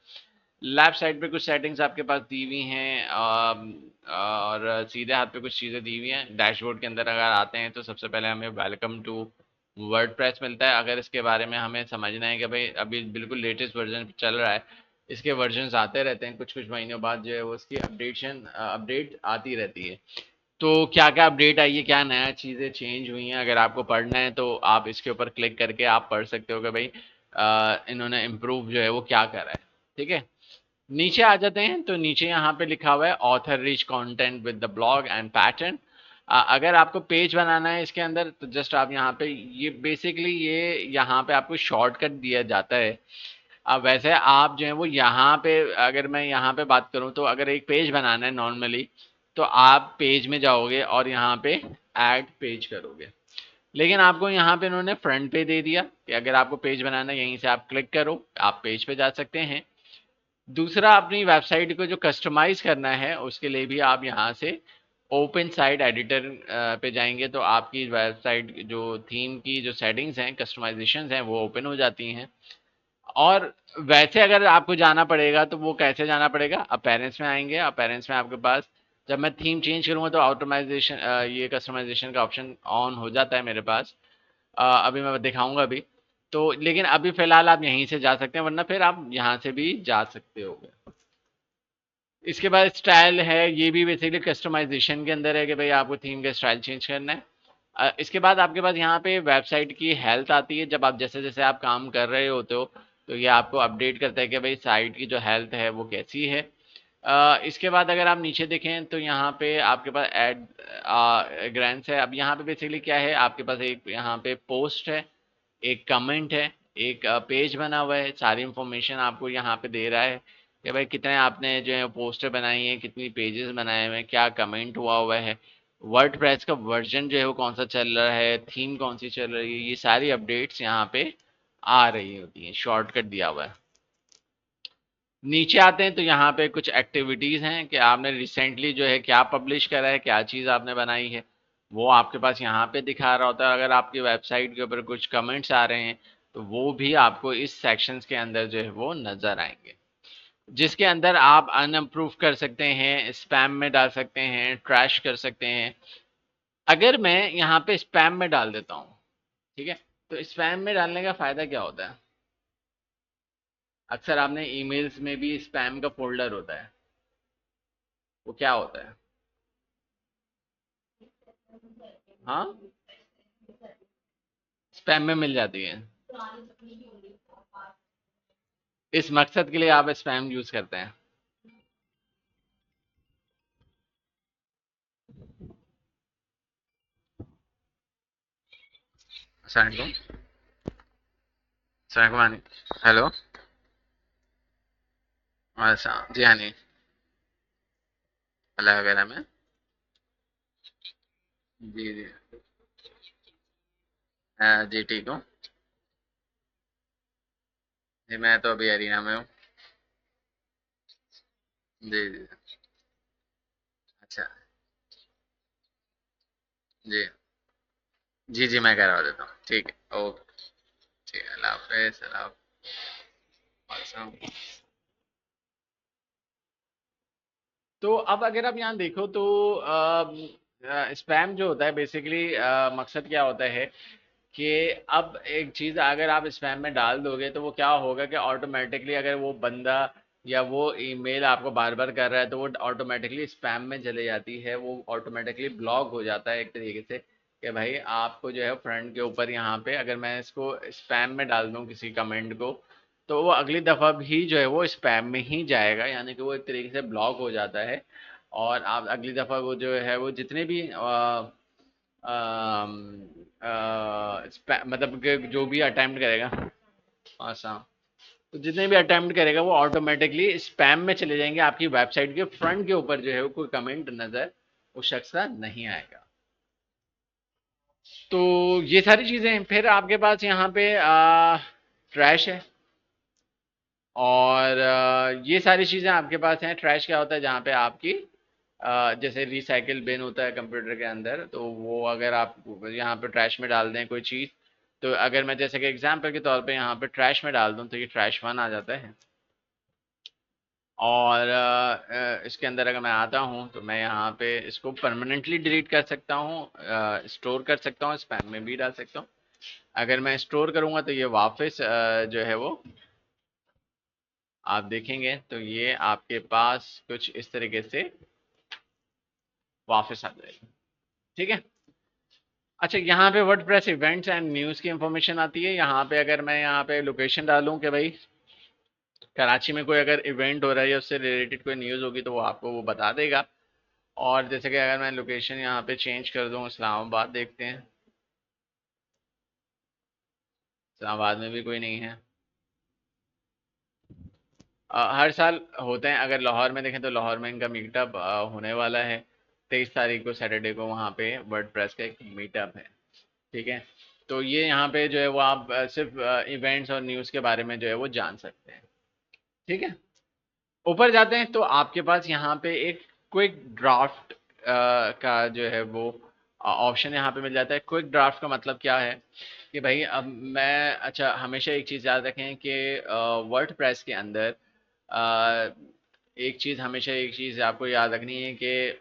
S1: लेफ्ट साइड पे कुछ सेटिंग्स आपके पास दी हुई हैं, और सीधे हाथ पे कुछ चीज़ें दी हुई हैं। डैशबोर्ड के अंदर अगर आते हैं तो सबसे पहले हमें वेलकम टू वर्डप्रेस मिलता है। अगर इसके बारे में हमें समझना है कि भाई अभी बिल्कुल लेटेस्ट वर्जन चल रहा है, इसके वर्जन्स आते रहते हैं, कुछ कुछ महीनों बाद जो है वो उसकी अपडेट आती रहती है। तो क्या क्या अपडेट आई है, क्या नया चीज़ें चेंज हुई हैं, अगर आपको पढ़ना है तो आप इसके ऊपर क्लिक करके आप पढ़ सकते हो कि भाई इन्होंने इम्प्रूव जो है वो क्या करा है। ठीक है, नीचे आ जाते हैं, तो नीचे यहाँ पे लिखा हुआ है author rich content with the blog and pattern. अगर आपको पेज बनाना है इसके अंदर, तो जस्ट आप यहाँ पे ये बेसिकली ये यहाँ पे आपको शॉर्टकट दिया जाता है। अब वैसे आप जो है वो यहाँ पे, अगर मैं यहाँ पे बात करूँ, तो अगर एक पेज बनाना है नॉर्मली, तो आप पेज में जाओगे और यहाँ पे ऐड पेज करोगे। लेकिन आपको यहाँ पे इन्होंने फ्रंट पे दे दिया कि अगर आपको पेज बनाना है यहीं से आप क्लिक करो, आप पेज पे जा सकते हैं। दूसरा, अपनी वेबसाइट को जो कस्टमाइज करना है उसके लिए भी आप यहाँ से ओपन साइट एडिटर पे जाएंगे, तो आपकी वेबसाइट जो थीम की जो सेटिंग्स हैं, कस्टमाइजेशंस हैं, वो ओपन हो जाती हैं। और वैसे अगर आपको जाना पड़ेगा तो वो कैसे जाना पड़ेगा, अपेरेंट्स में आएंगे, अपेरेंट्स में आपके पास जब मैं थीम चेंज करूंगा तो ऑटोमाइजेशन ये कस्टमाइजेशन का ऑप्शन ऑन हो जाता है मेरे पास। अभी मैं दिखाऊंगा भी। तो लेकिन अभी फिलहाल आप यहीं से जा सकते हैं, वरना फिर आप यहाँ से भी जा सकते हो। इसके बाद स्टाइल है, ये भी बेसिकली कस्टमाइजेशन के अंदर है कि भाई आपको थीम का स्टाइल चेंज करना है। इसके बाद आपके पास यहाँ पे वेबसाइट की हेल्थ आती है, जब आप जैसे जैसे आप काम कर रहे होते हो तो ये आपको अपडेट करता है कि भाई साइट की जो हेल्थ है वो कैसी है। इसके बाद अगर आप नीचे देखें तो यहाँ पे आपके पास एड ग्रैंड्स है। अब यहाँ पे बेसिकली क्या है, आपके पास एक यहाँ पे पोस्ट है, एक कमेंट है, एक पेज बना हुआ है, सारी इंफॉर्मेशन आपको यहाँ पे दे रहा है कि भाई कितने आपने जो है पोस्टर बनाई है, कितनी पेजेस बनाए हुए हैं, क्या कमेंट हुआ है, वर्डप्रेस का वर्जन जो है वो कौन सा चल रहा है, थीम कौन सी चल रही है, ये सारी अपडेट्स यहाँ पे आ रही होती हैं। शॉर्टकट दिया हुआ है। नीचे आते हैं तो यहाँ पे कुछ एक्टिविटीज़ हैं कि आपने रिसेंटली जो है क्या पब्लिश करा है, क्या चीज़ आपने बनाई है, वो आपके पास यहाँ पे दिखा रहा होता है। अगर आपकी वेबसाइट के ऊपर कुछ कमेंट्स आ रहे हैं तो वो भी आपको इस सेक्शंस के अंदर जो है वो नज़र आएंगे, जिसके अंदर आप अनअप्रूव कर सकते हैं, स्पैम में डाल सकते हैं, ट्रैश कर सकते हैं। अगर मैं यहाँ पे स्पैम में डाल देता हूँ, ठीक है, तो स्पैम में डालने का फ़ायदा क्या होता है? अक्सर आपने ईमेल्स में भी स्पैम का फोल्डर होता है, वो क्या होता है? हाँ, स्पैम में मिल जाती है। इस मकसद के लिए आप स्पैम यूज करते हैं। अस्सलाम वालेकुम। अस्सलाम वालेकुम। हेलो। अच्छा जी, हाँ नहीं, अल्लाह वगैरह में। जी जी। जी ठीक हूँ। जी मैं तो अभी अरीना में हूँ। जी जी। अच्छा। जी जी। जी मैं करवा देता हूँ, ठीक है, ओके। ठीक है, अल्लाह हाफिज़। अल्लाह हाफिज़। तो अब अगर आप यहाँ देखो तो स्पैम जो होता है बेसिकली मकसद क्या होता है कि अब एक चीज़ अगर आप स्पैम में डाल दोगे तो वो क्या होगा कि ऑटोमेटिकली अगर वो बंदा या वो ईमेल आपको बार बार कर रहा है तो वो ऑटोमेटिकली स्पैम में चले जाती है, वो ऑटोमेटिकली ब्लॉक हो जाता है एक तरीके से कि भाई आपको जो है फ्रंट के ऊपर यहाँ पे अगर मैं इसको स्पैम में डाल दूँ किसी कमेंट को तो वो अगली दफ़ा भी जो है वो स्पैम में ही जाएगा, यानी कि वो एक तरीके से ब्लॉक हो जाता है। और आप अगली दफ़ा वो जो है वो जितने भी मतलब कि जो भी अटेम्प्ट करेगा, आसान, तो जितने भी अटेम्प्ट करेगा वो ऑटोमेटिकली स्पैम में चले जाएंगे, आपकी वेबसाइट के फ्रंट के ऊपर जो है वो कोई कमेंट नज़र उस शख्स का नहीं आएगा। तो ये सारी चीज़ें हैं। फिर आपके पास यहाँ पे ट्रैश है, और ये सारी चीज़ें आपके पास हैं। ट्रैश क्या होता है, जहाँ पे आपकी जैसे रिसाइकिल बिन होता है कंप्यूटर के अंदर, तो वो अगर आप यहाँ पे ट्रैश में डाल दें कोई चीज़, तो अगर मैं जैसे कि एग्जांपल के तौर पे यहाँ पे ट्रैश में डाल दूँ तो ये ट्रैश वन आ जाता है। और इसके अंदर अगर मैं आता हूँ तो मैं यहाँ पे इसको परमानेंटली डिलीट कर सकता हूँ, स्टोर कर सकता हूँ, स्पैम में भी डाल सकता हूँ। अगर मैं स्टोर करूँगा तो ये वापस जो है वो आप देखेंगे तो ये आपके पास कुछ इस तरीके से वापस आ जाएगी, ठीक है। अच्छा, यहाँ पे वर्डप्रेस इवेंट्स एंड न्यूज़ की इंफॉर्मेशन आती है। यहाँ पे अगर मैं यहाँ पे लोकेशन डालूँ कि भाई कराची में कोई अगर इवेंट हो रहा है या उससे रिलेटेड कोई न्यूज़ होगी तो वो आपको वो बता देगा। और जैसे कि अगर मैं लोकेशन यहाँ पे चेंज कर दूँ, इस्लामाबाद देखते हैं, इस्लामाबाद में भी कोई नहीं है। हर साल होते हैं, अगर लाहौर में देखें तो लाहौर में इनका मीटअप होने वाला है। 23 तारीख को सैटरडे को वहाँ पे वर्डप्रेस का एक मीटअप है, ठीक है। तो ये यहाँ पे जो है वो आप सिर्फ इवेंट्स और न्यूज़ के बारे में जो है वो जान सकते हैं, ठीक है। ऊपर जाते हैं तो आपके पास यहाँ पे एक क्विक ड्राफ्ट का जो है वो ऑप्शन यहाँ पे मिल जाता है। क्विक ड्राफ्ट का मतलब क्या है कि भाई अब मैं, अच्छा हमेशा एक चीज़ याद रखें कि वर्ड प्रेस के अंदर अ, एक चीज़, हमेशा एक चीज़ आपको याद रखनी है कि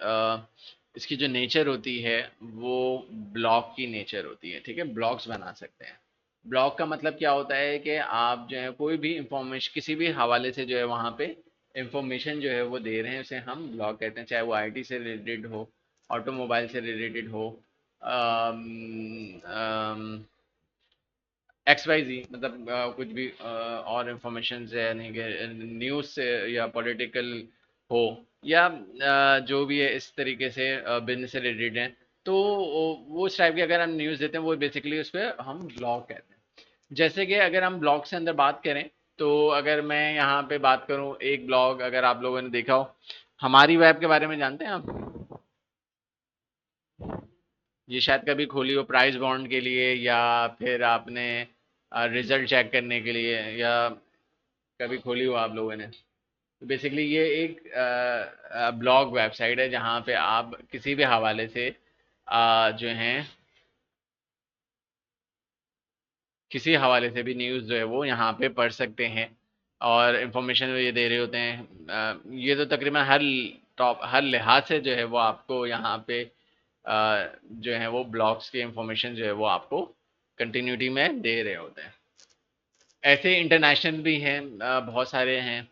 S1: इसकी जो नेचर होती है वो ब्लॉक की नेचर होती है, ठीक है। ब्लॉक्स बना सकते हैं। ब्लॉक का मतलब क्या होता है कि आप जो है कोई भी इंफॉर्मेशन किसी भी हवाले से जो है वहाँ पे इंफॉर्मेशन जो है वो दे रहे हैं, उसे हम ब्लॉक कहते हैं। चाहे वो आईटी से रिलेटेड हो, ऑटोमोबाइल से रिलेटेड हो, एक्स वाई जी, मतलब कुछ भी और इंफॉर्मेशन है, यानी कि न्यूज़ से या पॉलिटिकल हो, या जो भी है इस तरीके से बिजनेस से रिलेटेड है, तो वो उस टाइप की अगर हम न्यूज़ देते हैं वो बेसिकली उस पर हम ब्लॉग कहते हैं। जैसे कि अगर हम ब्लॉग से अंदर बात करें, तो अगर मैं यहाँ पे बात करूँ, एक ब्लॉग अगर आप लोगों ने देखा हो, हमारी वेब के बारे में जानते हैं आप? ये शायद कभी खोली हो प्राइस बॉन्ड के लिए, या फिर आपने रिजल्ट चेक करने के लिए, या कभी खोली हो आप लोगों ने? तो बेसिकली ये एक ब्लॉग वेबसाइट है जहाँ पे आप किसी भी हवाले से जो हैं, किसी हवाले से भी न्यूज़ जो है वो यहाँ पे पढ़ सकते हैं, और इन्फॉर्मेशन ये दे रहे होते हैं। ये तो तकरीबन हर लिहाज से जो है वो आपको यहाँ पे जो है वो ब्लॉग्स की इंफॉर्मेशन जो है वो आपको कंटिन्यूटी में दे रहे होते हैं। ऐसे इंटरनेशनल भी हैं, बहुत सारे हैं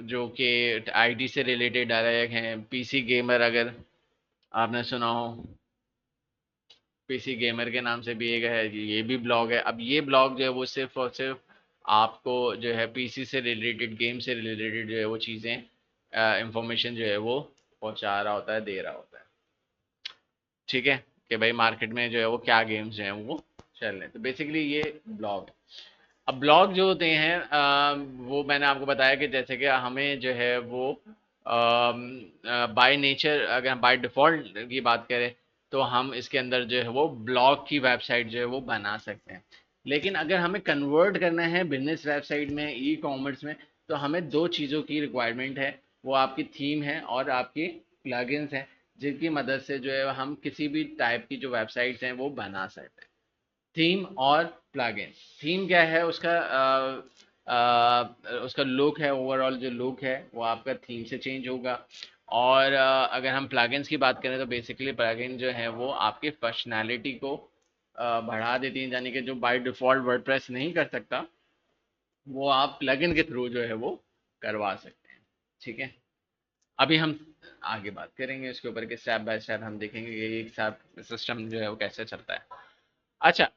S1: जो कि आईटी से रिलेटेड डायरेक्ट हैं। पीसी गेमर, अगर आपने सुना हो, पीसी गेमर के नाम से भी एक है, ये भी ब्लॉग है। अब ये ब्लॉग जो है वो सिर्फ और सिर्फ आपको जो है पीसी से रिलेटेड, गेम से रिलेटेड जो है वो चीज़ें, इंफॉर्मेशन जो है वो पहुंचा रहा होता है, दे रहा होता है, ठीक है। कि भाई मार्केट में जो है वो क्या गेम्स जो हैं वो चल रहे हैं। तो बेसिकली ये ब्लॉग। अब ब्लॉग जो होते हैं वो मैंने आपको बताया कि जैसे कि हमें जो है वो बाय नेचर, अगर हम बाय डिफ़ॉल्ट की बात करें, तो हम इसके अंदर जो है वो ब्लॉग की वेबसाइट जो है वो बना सकते हैं। लेकिन अगर हमें कन्वर्ट करना है बिजनेस वेबसाइट में, ई कॉमर्स में, तो हमें दो चीज़ों की रिक्वायरमेंट है। वो आपकी थीम है और आपकी प्लगइन्स हैं, जिनकी मदद से जो है हम किसी भी टाइप की जो वेबसाइट्स हैं वो बना सकते हैं। थीम और प्लगइन। थीम क्या है? उसका लुक है, ओवरऑल जो लुक है वो आपका थीम से चेंज होगा। और अगर हम प्लगइन्स की बात करें, तो बेसिकली प्लगइन जो है वो आपकी फंक्शनैलिटी को बढ़ा देती हैं, यानी कि जो बाय डिफ़ॉल्ट वर्डप्रेस नहीं कर सकता, वो आप प्लगइन के थ्रू जो है वो करवा सकते हैं, ठीक है। अभी हम आगे बात करेंगे इसके ऊपर कि स्टेप बाय स्टेप हम देखेंगे कि एक साथ सिस्टम जो है वो कैसे चलता है। अच्छा,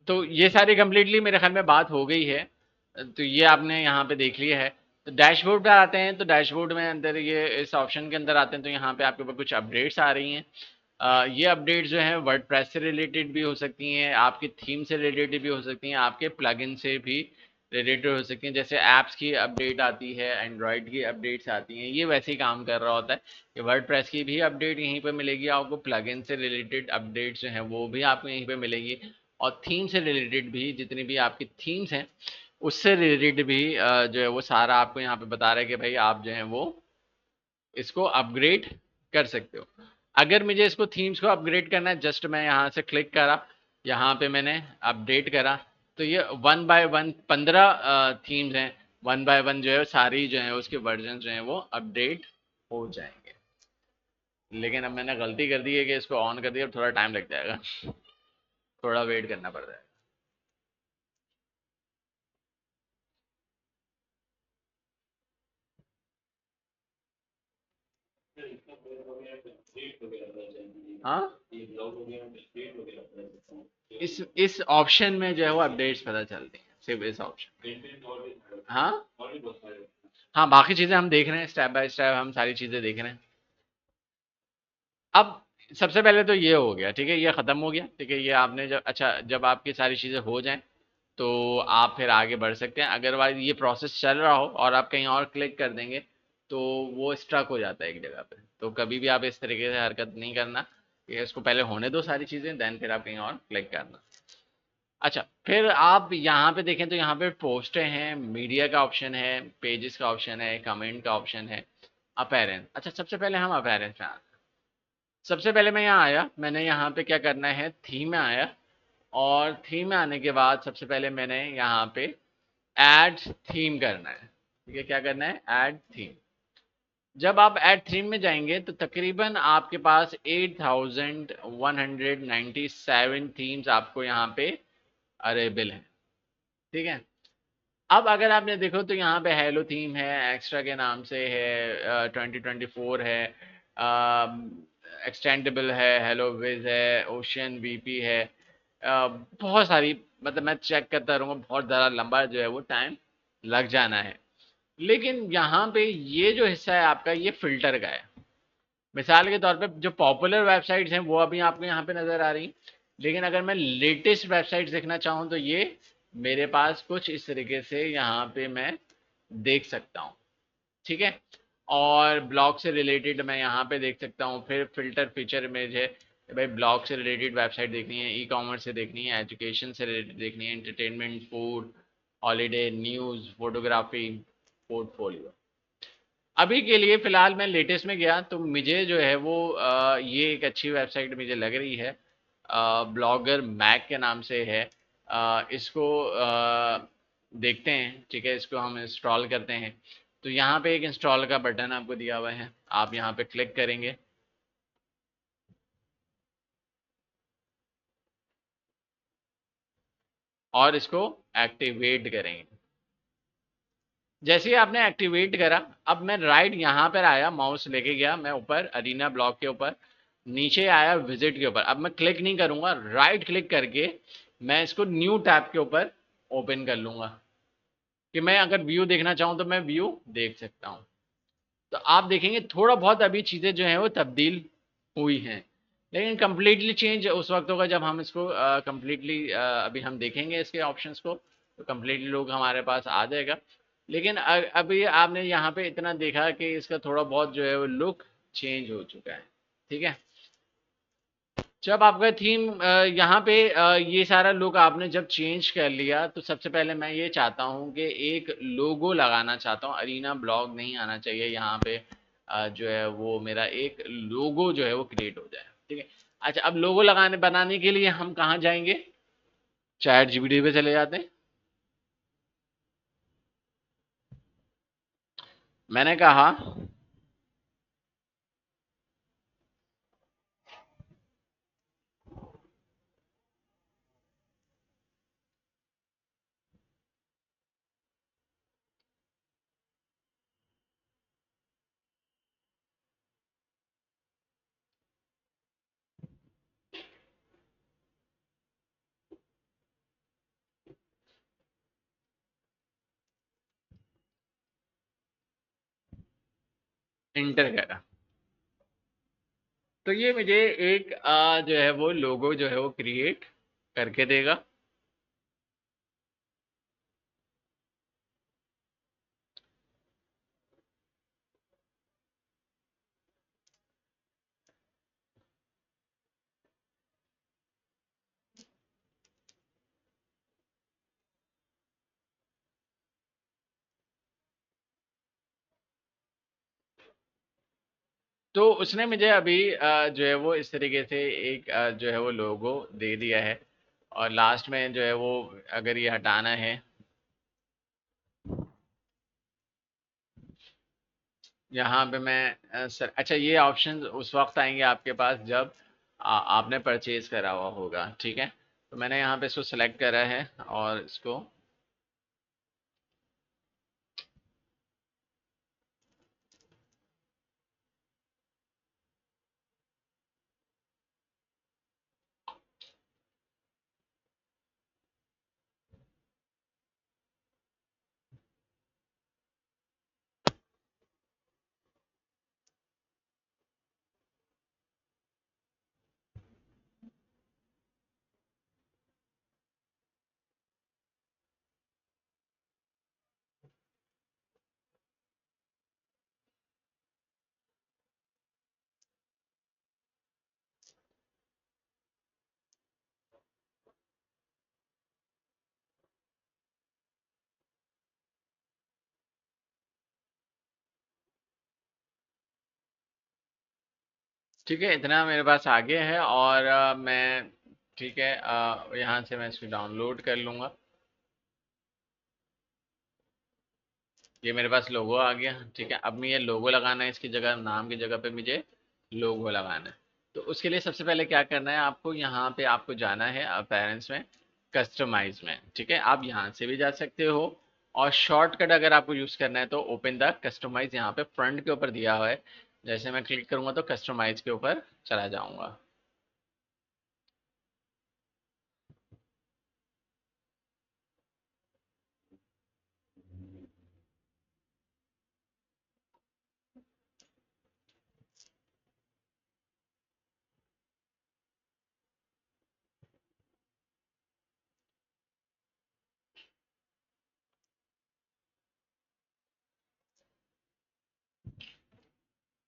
S1: तो ये सारी कंप्लीटली मेरे ख्याल में बात हो गई है। तो ये आपने यहाँ पे देख लिया है। तो डैशबोर्ड पे आते हैं, तो डैशबोर्ड में अंदर ये इस ऑप्शन के अंदर आते हैं, तो यहाँ पे आपके ऊपर कुछ अपडेट्स आ रही हैं। ये अपडेट जो है वर्डप्रेस से रिलेटेड भी हो सकती हैं, आपकी थीम से रिलेटेड भी हो सकती हैं, आपके प्लगइन से भी रिलेटेड हो सकती हैं। जैसे ऐप्स की अपडेट आती है, एंड्रॉयड की अपडेट्स आती हैं, ये वैसे ही काम कर रहा होता है कि वर्डप्रेस की भी अपडेट यहीं पे मिलेगी आपको, प्लगइन से रिलेटेड अपडेट्स जो हैं वो भी आपको यहीं पे मिलेगी, और थीम से रिलेटेड भी जितनी भी आपकी थीम्स हैं उससे रिलेटेड भी जो है वो सारा आपको यहाँ पे बता रहा है कि भाई आप जो है वो इसको अपग्रेड कर सकते हो। अगर मुझे इसको थीम्स को अपग्रेड करना है, जस्ट मैं यहाँ से क्लिक करा, यहाँ पे मैंने अपडेट करा, तो ये वन बाय वन 15 थीम्स हैं, वन बाय वन जो है सारी जो है उसके वर्जन जो है वो अपडेट हो जाएंगे। लेकिन अब मैंने गलती कर दी है कि इसको ऑन कर दिया, अब थोड़ा टाइम लग जाएगा, थोड़ा वेट करना पड़ जाएगा। हाँ, इस ऑप्शन में जो है वो अपडेट्स पता चलती हैं, सिर्फ इस ऑप्शन। हाँ, हाँ, बाकी चीजें हम देख रहे हैं, स्टेप बाय स्टेप हम सारी चीजें देख रहे हैं। अब सबसे पहले तो ये हो गया, ठीक है, ये खत्म हो गया, ठीक है। ये आपने जब, अच्छा, जब आपकी सारी चीजें हो जाएं, तो आप फिर आगे बढ़ सकते हैं। अगर ये प्रोसेस चल रहा हो और आप कहीं और क्लिक कर देंगे, तो वो स्ट्रक हो जाता है एक जगह पे। तो कभी भी आप इस तरीके से हरकत नहीं करना, ये इसको पहले होने दो सारी चीजें, देन फिर आप कहीं और क्लिक करना। अच्छा, फिर आप यहाँ पे देखें तो यहाँ पे पोस्टें हैं, मीडिया का ऑप्शन है, पेजेस का ऑप्शन है, कमेंट का ऑप्शन है, अपीयरेंस। अच्छा, सबसे पहले हम अपीयरेंस में आते हैं। सबसे पहले मैं यहाँ आया, मैंने यहाँ पे क्या करना है, थीम में आया, और थीम में आने के बाद सबसे पहले मैंने यहाँ पे ऐड थीम करना है। ठीक है, क्या करना है, ऐड थीम। जब आप ऐड थीम में जाएंगे तो तकरीबन आपके पास 8197 थीम्स आपको यहाँ पे अवेलेबल है। ठीक है, अब अगर आपने देखो तो यहाँ पे हेलो थीम है, एक्स्ट्रा के नाम से है, 2024 है, एक्सटेंडेबल है, हेलो विज है, ओशियन वीपी है, बहुत सारी, मतलब मैं चेक करता रहूँगा, बहुत ज़्यादा लंबा जो है वो टाइम लग जाना है। लेकिन यहाँ पे ये जो हिस्सा है आपका, ये फिल्टर का है। मिसाल के तौर पे जो पॉपुलर वेबसाइट्स हैं वो अभी आपको यहाँ पे नज़र आ रही, लेकिन अगर मैं लेटेस्ट वेबसाइट्स देखना चाहूँ तो ये मेरे पास कुछ इस तरीके से यहाँ पे मैं देख सकता हूँ। ठीक है, और ब्लॉग से रिलेटेड मैं यहाँ पे देख सकता हूँ। फिर फिल्टर फीचर इमेज है कि भाई ब्लॉग से रिलेटेड वेबसाइट देखनी है, ई कॉमर्स से देखनी है, एजुकेशन से रिलेटेड देखनी है, entertainment, food, holiday, news, photography, portfolio. अभी के लिए फ़िलहाल मैं लेटेस्ट में गया तो मुझे जो है वो ये एक अच्छी वेबसाइट मुझे लग रही है, ब्लॉगर मैक के नाम से है। इसको देखते हैं, ठीक है, इसको हम इंस्टॉल करते हैं। तो यहाँ पे एक इंस्टॉल का बटन आपको दिया हुआ है, आप यहाँ पे क्लिक करेंगे और इसको एक्टिवेट करेंगे। जैसे ही आपने एक्टिवेट करा, अब मैं राइट यहाँ पर आया, माउस लेके गया मैं ऊपर अरीना ब्लॉक के ऊपर, नीचे आया विजिट के ऊपर। अब मैं क्लिक नहीं करूंगा, राइट क्लिक करके मैं इसको न्यू टैब के ऊपर ओपन कर लूंगा, कि मैं अगर व्यू देखना चाहूँ तो मैं व्यू देख सकता हूँ। तो आप देखेंगे थोड़ा बहुत अभी चीज़ें जो हैं वो तब्दील हुई हैं, लेकिन कम्प्लीटली चेंज उस वक्त होगा जब हम इसको कम्प्लीटली, अभी हम देखेंगे इसके ऑप्शंस को, तो कम्प्लीटली लोग हमारे पास आ जाएगा। लेकिन अभी आपने यहाँ पे इतना देखा कि इसका थोड़ा बहुत जो है वो लुक चेंज हो चुका है। ठीक है, जब आपका थीम यहाँ पे ये सारा लुक आपने जब चेंज कर लिया, तो सबसे पहले मैं ये चाहता हूँ कि एक लोगो लगाना चाहता हूँ। अरीना ब्लॉग नहीं आना चाहिए यहाँ पे, जो है वो मेरा एक लोगो जो है वो क्रिएट हो जाए। ठीक है, अच्छा, अब लोगो लगाने बनाने के लिए हम कहाँ जाएंगे, चैट जीपीटी पे चले जाते हैं। मैंने कहा इंटर करा, तो ये मुझे एक जो है वो लोगो जो है वो क्रिएट करके देगा। तो उसने मुझे अभी जो है वो इस तरीके से एक जो है वो लोगो दे दिया है, और लास्ट में जो है वो अगर ये हटाना है, यहाँ पे मैं सर, अच्छा, ये ऑप्शन उस वक्त आएंगे आपके पास जब आपने परचेज करा हुआ होगा। ठीक है, तो मैंने यहाँ पे इसको सेलेक्ट करा है और इसको, ठीक है, इतना मेरे पास आगे है और मैं ठीक है यहाँ से मैं इसको डाउनलोड कर लूँगा। ये मेरे पास लोगो आ गया। ठीक है, अब मैं ये लोगो लगाना है, इसकी जगह नाम की जगह पे मुझे लोगो लगाना है। तो उसके लिए सबसे पहले क्या करना है, आपको यहाँ पे आपको जाना है पेरेंट्स में, कस्टमाइज में। ठीक है, आप यहाँ से भी जा सकते हो और शॉर्टकट अगर आपको यूज़ करना है तो ओपन द कस्टमाइज, यहाँ पे फ्रंट के ऊपर दिया हुआ है। जैसे मैं क्लिक करूँगा तो कस्टमाइज के ऊपर चला जाऊँगा।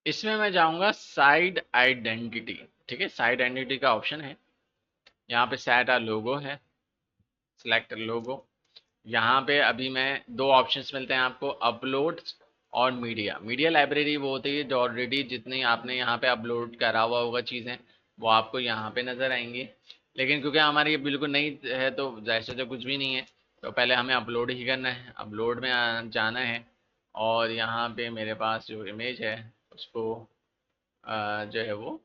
S1: इसमें मैं जाऊँगा साइड आइडेंटिटी। ठीक है, साइड आइडेंटिटी का ऑप्शन है, यहाँ पे सेट आ लोगो है, सिलेक्ट लोगो। यहाँ पे अभी मैं दो ऑप्शंस मिलते हैं आपको, अपलोड और मीडिया। मीडिया लाइब्रेरी वो होती है जो ऑलरेडी जितनी आपने यहाँ पे अपलोड करा हुआ होगा चीज़ें, वो आपको यहाँ पे नज़र आएंगी। लेकिन क्योंकि हमारी ये बिल्कुल नई है तो जैसे तो कुछ भी नहीं है, तो पहले हमें अपलोड ही करना है। अपलोड में जाना है और यहाँ पे मेरे पास जो इमेज है उसको जो है वो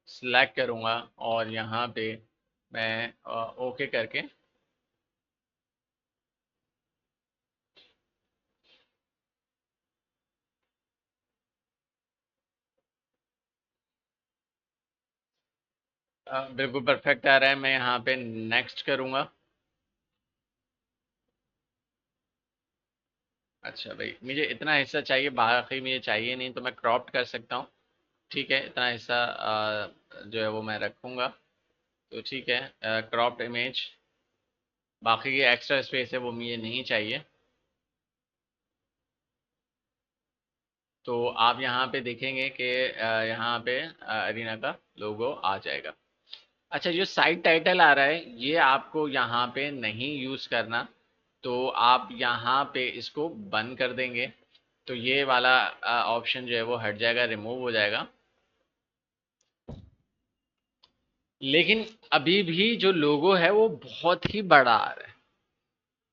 S1: सिलेक्ट करूँगा और यहाँ पे मैं ओके करके बिल्कुल परफेक्ट आ रहा है। मैं यहाँ पे नेक्स्ट करूँगा। अच्छा भाई, मुझे इतना हिस्सा चाहिए, बाकी मुझे चाहिए नहीं, तो मैं क्रॉप कर सकता हूँ। ठीक है, इतना हिस्सा जो है वो मैं रखूँगा। तो ठीक है, क्रॉप्ड इमेज, बाकी की एक्स्ट्रा स्पेस है वो मुझे नहीं चाहिए। तो आप यहाँ पे देखेंगे कि यहाँ पे अरीना का लोगो आ जाएगा। अच्छा, जो साइट टाइटल आ रहा है ये आपको यहाँ पे नहीं यूज़ करना, तो आप यहाँ पे इसको बंद कर देंगे तो ये वाला ऑप्शन जो है वो हट जाएगा, रिमूव हो जाएगा। लेकिन अभी भी जो लोगो है वो बहुत ही बड़ा आ रहा है।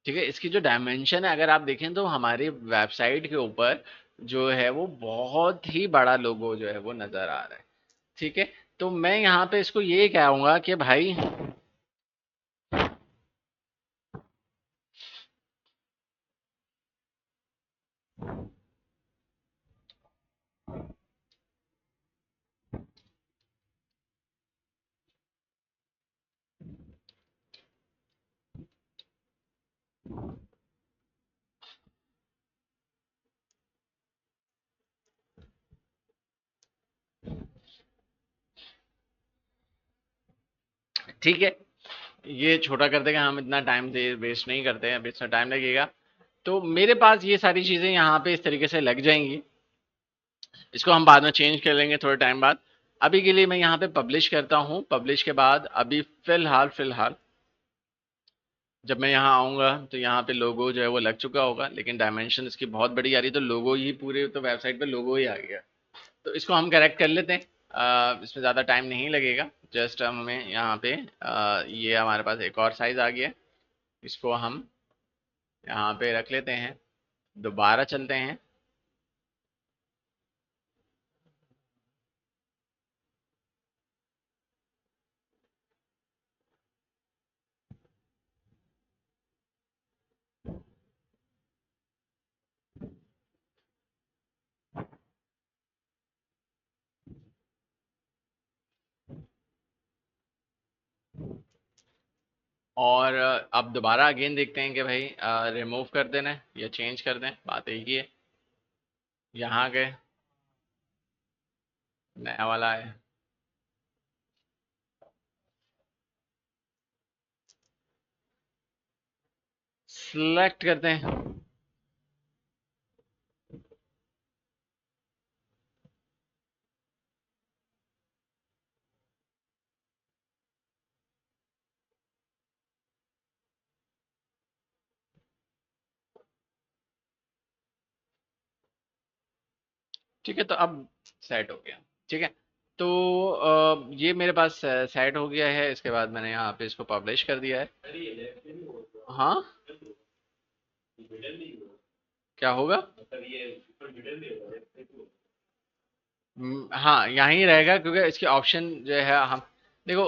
S1: ठीक है, इसकी जो डायमेंशन है अगर आप देखें तो हमारी वेबसाइट के ऊपर जो है वो बहुत ही बड़ा लोगो जो है वो नज़र आ रहा है। ठीक है, तो मैं यहाँ पे इसको ये कहूँगा कि भाई ठीक है, ये छोटा कर देगा, हम इतना टाइम दे वेस्ट नहीं करते हैं, अभी इसमें टाइम लगेगा। तो मेरे पास ये सारी चीज़ें यहाँ पे इस तरीके से लग जाएंगी। इसको हम बाद में चेंज कर लेंगे थोड़े टाइम बाद। अभी के लिए मैं यहाँ पे पब्लिश करता हूँ। पब्लिश के बाद अभी फ़िलहाल फ़िलहाल जब मैं यहाँ आऊँगा तो यहाँ पे लोगो जो है वो लग चुका होगा, लेकिन डायमेंशन इसकी बहुत बड़ी आ रही है, तो लोगो ही पूरे तो वेबसाइट पे लोगो ही आ गया। तो इसको हम करेक्ट कर लेते हैं। इसमें ज़्यादा टाइम नहीं लगेगा। जस्ट हमें यहाँ पे ये हमारे पास एक और साइज़ आ गया, इसको हम यहाँ पे रख लेते हैं। दोबारा चलते हैं। और अब दोबारा अगेन देखते हैं कि भाई रिमूव कर देना है या चेंज कर दें, बात एक ही है। यहाँ के नया वाला है, सिलेक्ट करते हैं। ठीक है, तो अब सेट हो गया। ठीक है, तो ये मेरे पास सेट हो गया है। इसके बाद मैंने यहाँ पे इसको पब्लिश कर दिया है। हाँ, क्या होगा? हाँ, यहाँ ही रहेगा क्योंकि इसके ऑप्शन जो है हम देखो,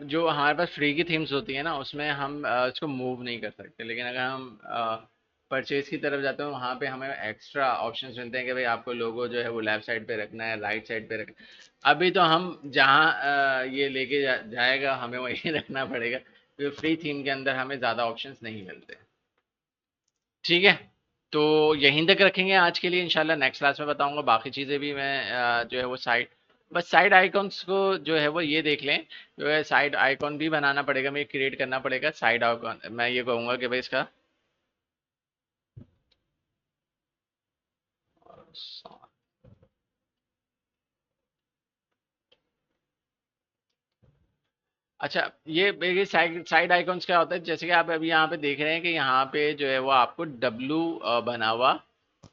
S1: जो हमारे पास फ्री की थीम्स होती है ना उसमें हम इसको मूव नहीं कर सकते, लेकिन अगर हम परचेज की तरफ जाते हैं वहाँ पे हमें एक्स्ट्रा ऑप्शंस मिलते हैं कि भाई आपको लोगो जो है वो लेफ्ट साइड पे रखना है, राइट साइड पे रखना है। अभी तो हम जहाँ ये लेके जाएगा हमें वहीं रखना पड़ेगा, क्योंकि फ्री थीम के अंदर हमें ज़्यादा ऑप्शंस नहीं मिलते। ठीक है, तो यहीं तक रखेंगे आज के लिए। इंशाल्लाह नेक्स्ट क्लास में बताऊंगा बाकी चीज़ें भी। मैं जो है वो साइड, बस साइड आइकॉन्स को जो है वो ये देख लें, जो है साइड आइकॉन भी बनाना पड़ेगा, मैं क्रिएट करना पड़ेगा साइड आइकॉन। मैं ये कहूँगा कि भाई इसका अच्छा, ये साइड साइड आइकॉन्स क्या होता है, जैसे कि आप अभी यहाँ पे देख रहे हैं कि यहाँ पे जो है वो आपको डब्लू बना हुआ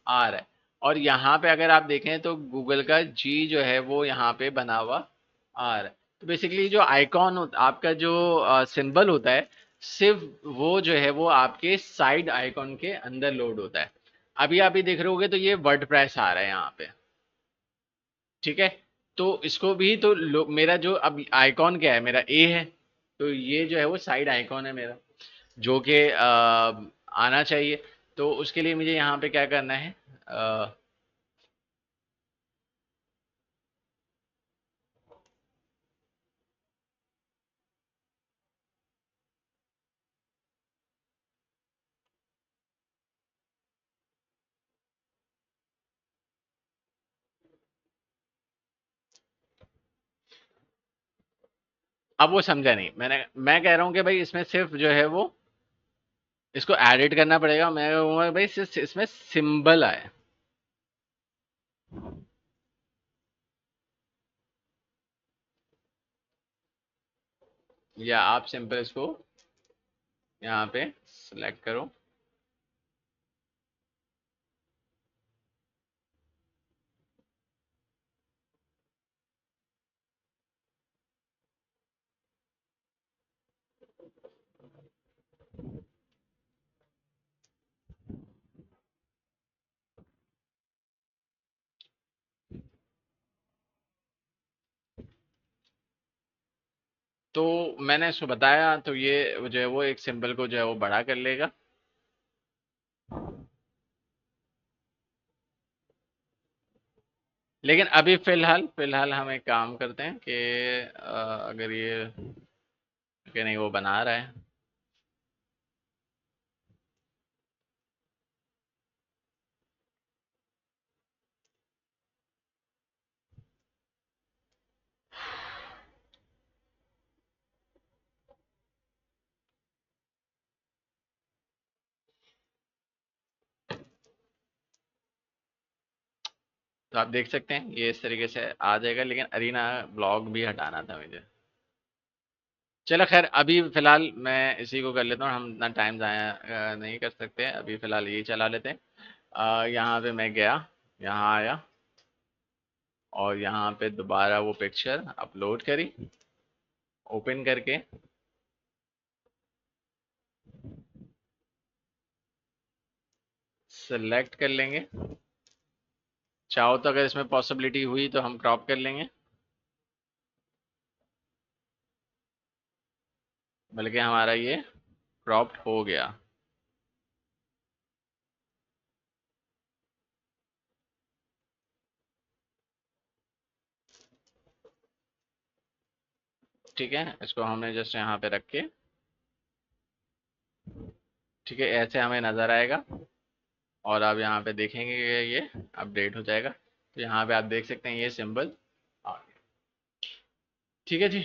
S1: आ रहा है, और यहाँ पे अगर आप देखें तो गूगल का जी जो है वो यहाँ पे बना हुआ आ रहा है। तो बेसिकली जो आइकॉन आपका जो सिंबल होता है, सिर्फ वो जो है वो आपके साइड आइकॉन के अंदर लोड होता है। अभी आप ये देख रहे होगे तो ये वर्डप्रेस आ रहा है यहाँ पे। ठीक है, तो इसको भी तो मेरा जो अब आइकॉन क्या है, मेरा ए है, तो ये जो है वो साइड आइकॉन है मेरा, जो कि आना चाहिए। तो उसके लिए मुझे यहाँ पे क्या करना है, अब वो समझा नहीं। मैं कह रहा हूँ कि भाई इसमें सिर्फ जो है वो इसको एडिट करना पड़ेगा। मैं कहूँगा भाई सिर्फ इसमें सिंबल आए। या आप सिंपल इसको यहाँ पे सिलेक्ट करो। तो मैंने इसको बताया, तो ये जो है वो एक सिंबल को जो है वो बड़ा कर लेगा। लेकिन अभी फिलहाल फिलहाल हम एक काम करते हैं कि अगर ये कि नहीं वो बना रहा है, तो आप देख सकते हैं ये इस तरीके से आ जाएगा। लेकिन अरीना ब्लॉग भी हटाना था मुझे। चलो खैर, अभी फिलहाल मैं इसी को कर लेता हूँ, हम इतना टाइम ज़ाया नहीं कर सकते। अभी फिलहाल यही चला लेते हैं। यहाँ पे मैं गया, यहाँ आया, और यहाँ पे दोबारा वो पिक्चर अपलोड करी, ओपन करके सेलेक्ट कर लेंगे। चाहो तो अगर इसमें पॉसिबिलिटी हुई तो हम क्रॉप कर लेंगे, बल्कि हमारा ये क्रॉप्ड हो गया। ठीक है, इसको हमने जस्ट यहाँ पे रख के, ठीक है, ऐसे हमें नज़र आएगा। और आप यहाँ पे देखेंगे कि ये अपडेट हो जाएगा, तो यहाँ पे आप देख सकते हैं ये सिंबल आ गया। ठीक है जी,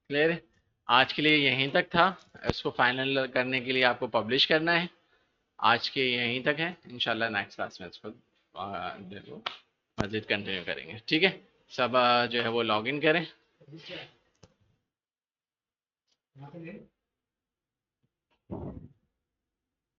S1: क्लियर है। आज के लिए यहीं तक था। इसको फाइनल करने के लिए आपको पब्लिश करना है। आज के यहीं तक है, इंशाल्लाह नेक्स्ट क्लास में इसको जो है वो मज़ीद कंटिन्यू करेंगे। ठीक है, सब जो है वो लॉगिन करें।